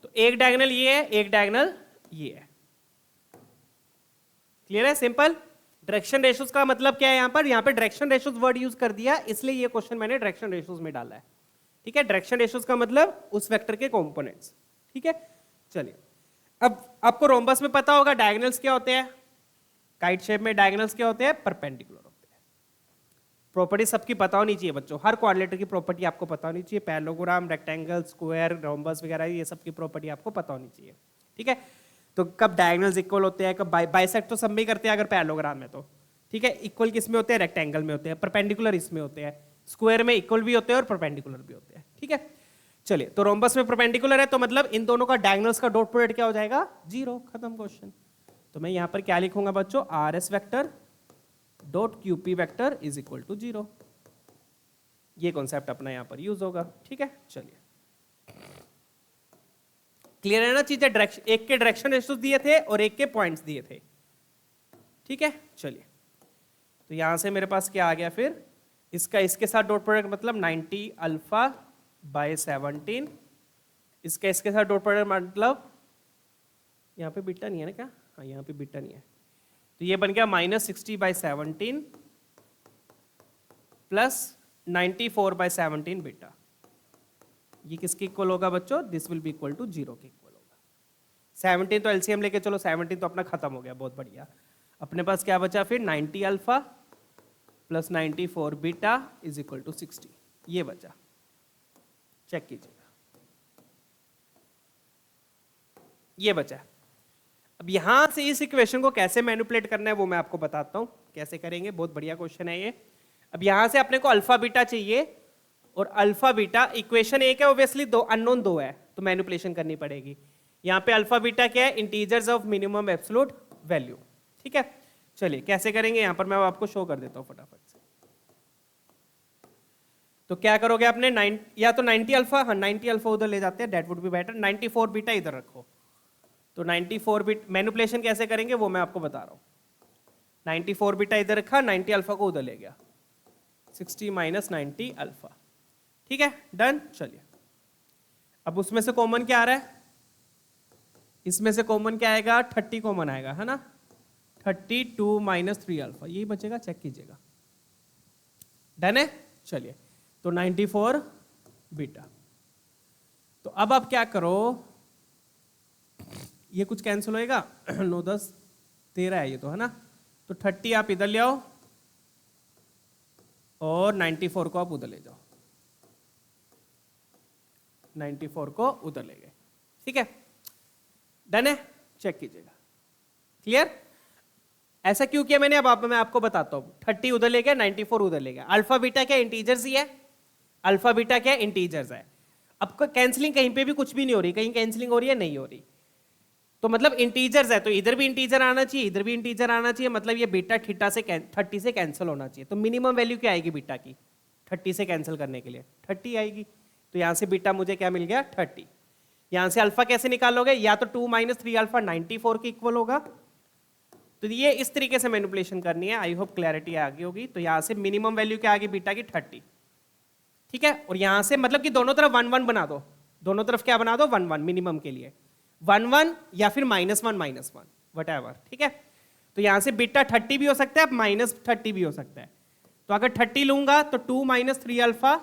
तो एक डायगोनल ये है, एक डायगोनल ये है। क्लियर है, सिंपल। डायरेक्शन रेशियोज का मतलब क्या है, यहां पर डायरेक्शन रेशियोज वर्ड यूज कर दिया, इसलिए ये क्वेश्चन मैंने डायरेक्शन रेशियोज में डाला है। ठीक है, डायरेक्शन रेशियोज का मतलब उस वेक्टर के कंपोनेंट्स। ठीक है, चलिए अब आपको रोम्बस में पता होगा डायगोनल्स क्या होते हैं, काइट शेप में डायगोनल्स क्या होते हैं, परपेंडिकुलर होते हैं। प्रॉपर्टी सबकी पता होनी चाहिए बच्चों, हर क्वाड्रिलेटरल की प्रॉपर्टी आपको पता होनी चाहिए, पैरेललोग्राम, रेक्टेंगल, स्क्वायर, रोम्बस वगैरह, ये सब की प्रॉपर्टी आपको पता होनी चाहिए। ठीक है, तो कब डायगोनल्स इक्वल होते हैं, कब बाइसेक्ट तो सब में करते हैं अगर पैरेललोग्राम में, तो ठीक है, इक्वल किस में होते हैं, रेक्टेंगल में होते हैं, परपेंडिकुलर इसमें होते हैं, स्क्वायर में इक्वल भी होते हैं और परपेंडिकुलर भी होते हैं। ठीक है, चलिए, तो रोम्बस में परपेंडिकुलर है, तो मतलब इन दोनों का डायगोनल्स का डॉट प्रोडक्ट क्या हो जाएगा, 0, खत्म क्वेश्चन। तो मैं यहां पर क्या लिखूंगा बच्चों, R S vector dot Q P vector is equal to 0, ये कॉन्सेप्ट अपना यहां पर यूज होगा। ठीक है, चलिए क्लियर है ना चीजें, डायरेक्शन, एक के डायरेक्शन रेशियोज दिए थे और एक के पॉइंट्स दिए थे। ठीक है, चलिए, तो यहां से मेरे पास क्या आ गया फिर, इसका इसके साथ डॉट प्रोडक्ट मतलब 90α/17, इसका इसके साथ डॉट प्रोडक्ट मतलब, यहाँ पे बीटा नहीं है ना क्या, हाँ यहाँ पे बीटा नहीं है, तो ये बन गया -60/17 प्लस 94/17 बीटा, ये किसके इक्वल होगा बच्चों, this will be equal to 0 के इक्वल होगा। 17 तो एलसीएम लेके चलो, 17 तो अपना खत्म हो गया, बहुत बढ़िया। अपने पास क्या बचा फिर, 90α plus 94 beta is equal to 60, ये बचा, चेक कीजिएगा, ये बचा। अब यहां से इस इक्वेशन को कैसे मैनिपुलेट करना है वो मैं आपको बताता हूं, कैसे करेंगे, बहुत बढ़िया क्वेश्चन है ये। अब यहां से अपने को अल्फा बीटा चाहिए, और अल्फा बीटा इक्वेशन एक है, ऑब्वियसली दो अननोन दो है, तो मैनिपुलेशन करनी पड़ेगी। यहाँ पे अल्फा बीटा क्या है, integers of minimum absolute value. ठीक है, चलिए कैसे करेंगे, यहां पर मैं आपको शो कर देता हूं फटाफट से। तो क्या करोगे आपने, 9 या तो 90 अल्फा, हाँ 90 अल्फा उधर ले जाते हैं, that would be better, 94 beta इधर रखो, तो 94 बीट मैनिपुलेशन कैसे करेंगे वो मैं आपको बता रहा हूं। 94 बीटा इधर रखा, 90 अल्फा को उधर ले गया, 60 माइनस 90 अल्फा। ठीक है, डन। चलिए अब उसमें से कॉमन क्या आ रहा है, इसमें से कॉमन क्या आएगा, 30 कॉमन आएगा, है ना, 32 माइनस 3 अल्फा, यही बचेगा, चेक कीजिएगा। डन है, चलिए, तो 94 बीटा। तो अब आप क्या करो, ये कुछ कैंसिल होएगा, 9 10 13 है ये तो, है ना, तो 30 आप इधर ले आओ और 94 को आप उधर ले जाओ, 94 को उधर ले गए, ठीक है, डन है, चेक कीजिएगा। क्लियर? ऐसा क्यों किया मैंने, अब मैं आपको बताता हूं। 30 उधर ले गया, 94 उधर ले गया। अल्फा बीटा क्या इंटीजर्स ही है, अल्फा बीटा क्या इंटीजर्स है। अब कैंसिलिंग कहीं पे भी कुछ भी नहीं हो रही, कहीं कैंसिलिंग हो रही है, नहीं हो रही, तो मतलब इंटीजर्स है, तो इधर भी इंटीजर आना चाहिए, इधर भी इंटीजर आना चाहिए, मतलब ये बीटा थीटा से 30 से कैंसिल होना चाहिए। तो मिनिमम वैल्यू क्या आएगी बीटा की 30 से कैंसिल करने के लिए, 30 आएगी। तो यहां से बीटा मुझे क्या मिल गया, 30। यहां से अल्फा कैसे निकालोगे, या तो 2 माइनस 3 अल्फा 94 के इक्वल होगा। तो ये इस तरीके से मैनिपुलेशन करनी है, आई होप क्लैरिटी आ गई होगी। तो यहां से मिनिमम वैल्यू क्या आ गई बीटा की 30, ठीक है। और यहां से मतलब कि दोनों तरफ 1 1 बना दो, दोनों तरफ क्या बना दो 1 1 मिनिमम के लिए, 1 1 या फिर -1 वटएवर, ठीक है। तो यहां से बीटा 30 भी हो सकता है, -30 भी हो सकता है। तो अगर 30 लूंगा तो 2 माइनस 3 अल्फा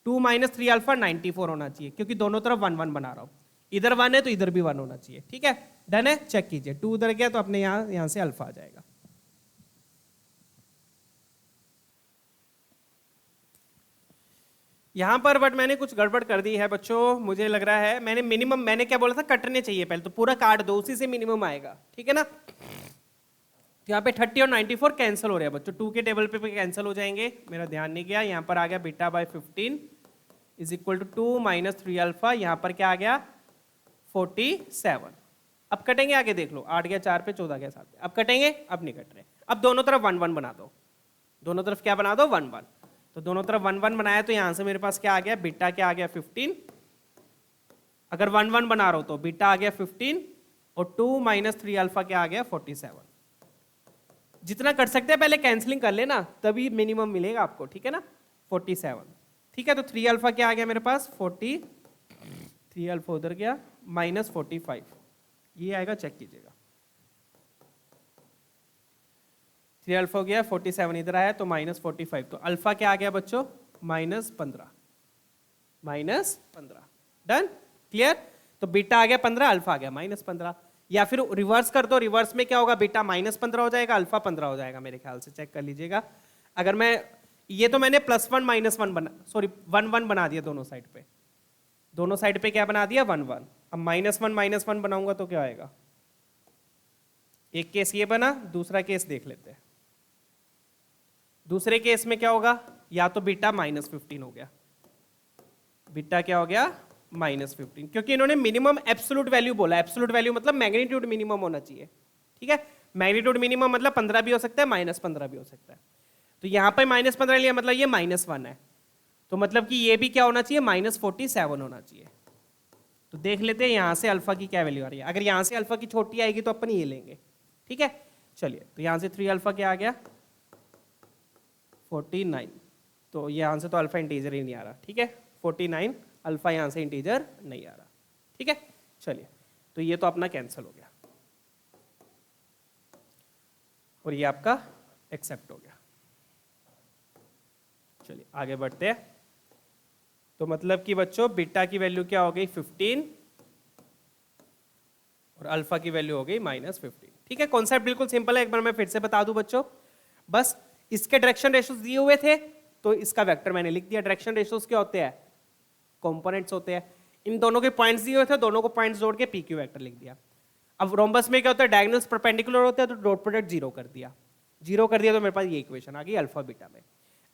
94 होना चाहिए, क्योंकि दोनों तरफ 1 1 बना रहा हूं, इधर 1 है तो इधर भी 1 होना चाहिए, ठीक है। डन है, चेक कीजिए, 2 उधर गया तो अपने यहां से अल्फा आ जाएगा। यहां पर बट मैंने कुछ गड़बड़ कर दी है बच्चों, मुझे लग रहा है मैंने मिनिमम, मैंने क्या बोला था, कटने चाहिए पहले, तो पूरा काट दो, उसी से मिनिमम आएगा, ठीक है ना। तो यहाँ पे 30 और 94 कैंसिल हो रहे हैं बच्चों, 2 के टेबल पे कैंसिल हो जाएंगे, मेरा ध्यान नहीं गया। यहाँ पर आ गया beta by 15 is equal to 2 minus 3 alpha, यहाँ पर क्या आ गया 47। अब कटेंगे, आगे देख लो, 8 गया 4 पे, 14 गया 7 पे, अब कटेंगे, अब नहीं कट रहे। अब दोनों तरफ 1 1 बना दो, दोनों तरफ क्या बना दो 1 1। तो दोनों तरफ 1 1 बनाया, तो यहां से मेरे पास क्या आ गया, बीटा क्या आ गया 15। अगर 1 1 बना रहा हो तो बीटा आ गया 15 और 2 माइनस 3 अल्फा क्या आ गया 47। जितना कर सकते हैं पहले कैंसिलिंग कर लेना, तभी मिनिमम मिलेगा आपको, ठीक है ना, 47, ठीक है। तो 3 अल्फा क्या आ गया मेरे पास 40, 3 अल्फा उधर गया, -45, ये आएगा, चेक कीजिएगा। 3 अल्फा हो गया, 47 इधर आया तो -45, तो अल्फा क्या आ गया बच्चों -15, -15। Done, clear. तो बीटा आ गया 15, अल्फा आ गया -15, या फिर रिवर्स कर दो, रिवर्स में क्या होगा, बीटा -15 हो जाएगा, अल्फा 15 हो जाएगा, मेरे ख्याल से चेक कर लीजिएगा। अगर मैं ये तो मैंने +1 -1 बना, सॉरी 1 1 बना दिया दोनों साइड पे, दोनों साइड पे क्या बना दिया 1 1। अब -1 -1 बनाऊंगा तो क्या आएगा, एक केस ये बना, दूसरा केस देख लेते हैं। दूसरे केस में क्या होगा, या तो बीटा -15 हो गया, बीटा क्या हो गया -15, क्योंकि इन्होंने मिनिमम एब्सोल्यूट वैल्यू बोला, एब्सोल्यूट वैल्यू मतलब मैग्नीट्यूड मिनिमम होना चाहिए, ठीक है। मैग्नीट्यूड मिनिमम मतलब 15 भी हो सकता है, -15 भी हो सकता है। तो यहाँ पे -15 लिया, मतलब ये -1 है, तो मतलब कि ये भी क्या होना चाहिए -47 होना चाहिए। तो देख लेते हैं यहाँ से अल्फा की क्या वैल्यू आ रही है। अगर यहाँ से अल्फा की छोटी आएगी तो अपन ये लेंगे, ठीक है। चलिए, तो यहाँ से 3 अल्फा क्या आ गया 49, तो यहाँ से तो अल्फा इंटीजर ही नहीं आ रहा, ठीक है, 49 अल्फा यहाँ से इंटीजर नहीं आ रहा, ठीक है। चलिए, तो ये तो अपना कैंसिल हो गया और ये आपका एक्सेप्ट हो गया। चलिए आगे बढ़ते हैं। तो मतलब कि बच्चों बीटा की वैल्यू क्या हो गई 15 और अल्फा की वैल्यू हो गई -15, ठीक है। कॉन्सेप्ट बिल्कुल सिंपल है, एक बार मैं फिर से बता दूं बच्चों, बस इसके डायरेक्शन रेशियोज दिए हुए थे तो इसका वेक्टर मैंने लिख दिया। डायरेक्शन रेशियोज क्या होते हैं, कंपोनेंट्स होते हैं। इन दोनों के पॉइंट्स दिए हुए थे, दोनों को पॉइंट्स जोड़ के पी क्यू वेक्टर लिख दिया। अब रोम्बस में क्या होता है, डायगोनल्स परपेंडिकुलर होते हैं, तो डॉट प्रोडक्ट 0 कर दिया, 0 कर दिया तो मेरे पास ये इक्वेशन आ गई अल्फा बीटा में।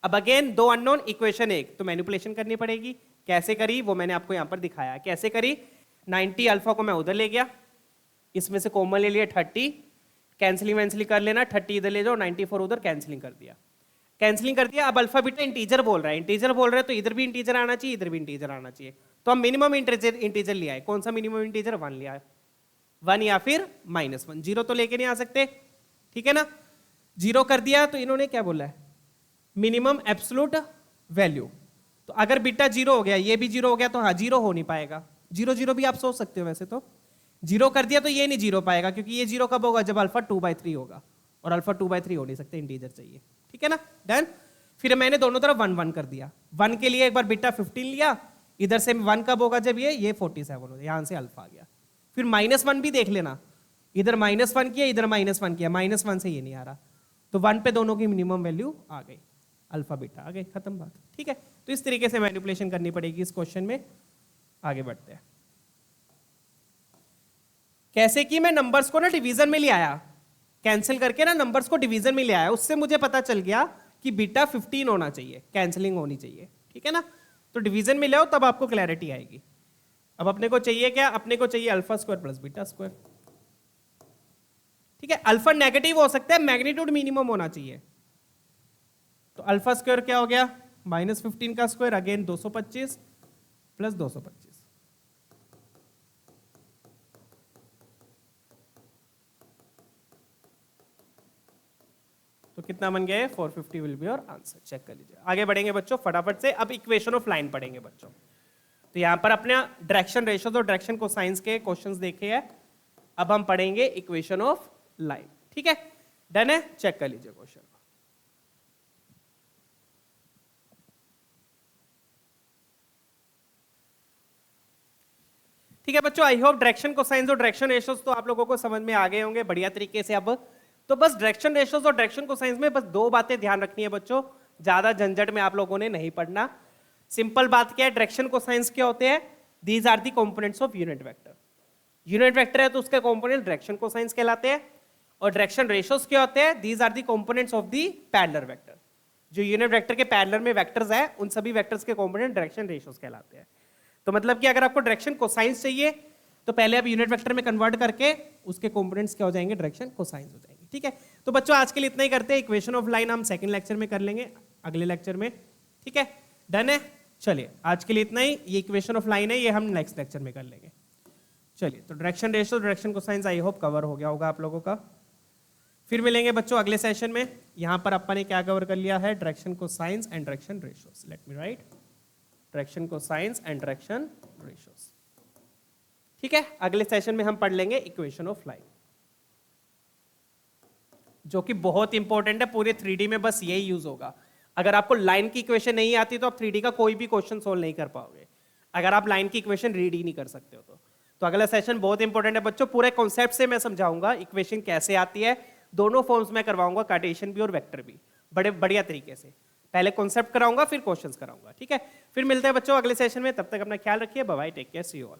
अब अगेन दो अननोन, इक्वेशन एक, तो मैनिपुलेशन करनी पड़ेगी। कैसे करी वो मैंने आपको यहाँ पर दिखाया। कैसे करी, 90 अल्फा को मैं उधर ले गया, इसमें से कॉमन ले लिया 30, कैंसिलिंग वैंसिलिंग कर लेना, 30 इधर ले जाओ, 94 उधर, कैंसिलिंग कर दिया, कैंसिलिंग कर दिया। अब अल्फा बीटा इंटीजर बोल रहा है, इंटीजर बोल रहा है तो इधर भी इंटीजर आना चाहिए, इधर भी इंटीजर आना चाहिए। तो हम मिनिमम इंटीजर लिया है। कौन सा मिनिमम इंटीजर, 1 लिया है, 1 या फिर -1, 0 तो लेके नहीं आ सकते, ठीक है ना। 0 कर दिया तो इन्होंने क्या बोला है, मिनिमम एब्सोल्यूट वैल्यू। तो अगर बीटा 0 हो गया, ये भी 0 हो गया, तो हाँ 0 हो नहीं पाएगा। 0 0 भी आप सोच सकते हो वैसे तो, जीरो कर दिया तो ये नहीं जीरो पाएगा, क्योंकि ये जीरो कब होगा, जब अल्फा 2/3 होगा, और अल्फा 2/3 हो नहीं सकते, इंटीजर चाहिए। ठीक है ना, डन। फिर मैंने दोनों तरफ 1 1 कर दिया। 1 के लिए एक बार बीटा 15 लिया, इधर से 1 कब होगा, जब ये 47 हो, यहां से अल्फा आ गया। फिर -1 भी देख लेना, इधर -1 किया, इधर -1 किया, -1 से ये नहीं आ रहा, तो 1 पे दोनों की मिनिमम वैल्यू आ गई, अल्फा बीटा आ गई, खत्म बात। ठीक है, तो इस तरीके से मैनिपुलेशन करनी पड़ेगी इस क्वेश्चन में। आगे बढ़ते हैं। कैसे कि मैं नंबर्स को ना डिवीजन में ले आया, कैंसिल करके ना नंबर्स को डिवीजन में ले आया, उससे मुझे पता चल गया कि बीटा 15 होना चाहिए, कैंसिलिंग होनी चाहिए। ठीक है ना, तो डिवीजन में ले आओ, तब आपको क्लैरिटी आएगी। अब अपने को चाहिए क्या, अपने को चाहिए alpha square plus beta square. ठीक है, अल्फा नेगेटिव हो सकता है, मैग्नीट्यूड मिनिमम होना चाहिए। तो अल्फा स्क्वायर क्या हो गया, -15 का स्क्वायर, अगेन 225 प्लस 225। तो कितना बन गया है, 450 will be your answer. Check कर लीजिए। आगे बढ़ेंगे बच्चों फटाफट से। अब इक्वेशन ऑफ लाइन पढ़ेंगे बच्चों। तो यहां पर अपने डायरेक्शन रेशियोज और डायरेक्शन कोसाइंस के क्वेश्चंस देखे हैं, अब हम पढ़ेंगे इक्वेशन ऑफ लाइन। ठीक है, डन है, चेक कर लीजिए क्वेश्चन। ठीक है बच्चों, आई होप डायरेक्शन कोसाइंस और डायरेक्शन रेशियोज तो आप लोगों को समझ में आ गए होंगे बढ़िया तरीके से। अब तो बस डायरेक्शन रेशियोज और डायरेक्शन कोसाइंस में बस 2 बातें ध्यान रखनी है बच्चों, ज्यादा झंझट में आप लोगों ने नहीं पढ़ना। सिंपल बात क्या है, डायरेक्शन कोसाइंस क्या होते हैं, these are the components of unit vector. Unit vector है तो उसके कंपोनेंट डायरेक्शन कोसाइंस कहलाते हैं। और डायरेक्शन रेशियोज क्या होते हैं, these are the components of the parallel vector. जो यूनिट वेक्टर के पैरेलल में वेक्टर्स है, उन सभी वेक्टर्स के कंपोनेंट डायरेक्शन रेशियोज कहलाते हैं। तो मतलब कि अगर आपको डायरेक्शन कोसाइंस चाहिए तो पहले आप यूनिट वेक्टर में कन्वर्ट करके उसके कंपोनेंट्स क्या हो जाएंगे, डायरेक्शन कोसाइंस हो जाएंगे। ठीक है, तो बच्चों आज के लिए इतना ही करते हैं। इक्वेशन ऑफ लाइन हम सेकंड लेक्चर में कर लेंगे, अगले लेक्चर में। ठीक है, डन है। चलिए आज के लिए इतना ही। ये इक्वेशन ऑफ लाइन है, ये हम नेक्स्ट लेक्चर में कर लेंगे। चलिए, तो direction ratio, direction cosines I hope cover हो गया होगा आप लोगों का। फिर मिलेंगे बच्चों अगले सेशन में। यहां पर अपन ने क्या कवर कर लिया है, direction cosines and direction ratios. Let me right, direction cosines and direction ratios. ठीक है, अगले सेशन में हम पढ़ लेंगे इक्वेशन ऑफ लाइन, जो कि बहुत इंपॉर्टेंट है। पूरे 3D में बस यही यूज होगा। अगर आपको लाइन की इक्वेशन नहीं आती तो आप 3D का कोई भी क्वेश्चन सोल्व नहीं कर पाओगे, अगर आप लाइन की इक्वेशन रीड ही नहीं कर सकते हो तो अगला सेशन बहुत इंपॉर्टेंट है बच्चों। पूरे कॉन्सेप्ट से मैं समझाऊंगा इक्वेशन कैसे आती है, दोनों फॉर्म्स में करवाऊंगा, कार्टेशियन भी और वेक्टर भी, बड़े बढ़िया तरीके से। पहले कॉन्सेप्ट कराऊंगा, फिर क्वेश्चंस कराऊंगा। ठीक है, फिर मिलते हैं बच्चों अगले सेशन में। तब तक अपना ख्याल रखिए, bye bye, take care, see you all.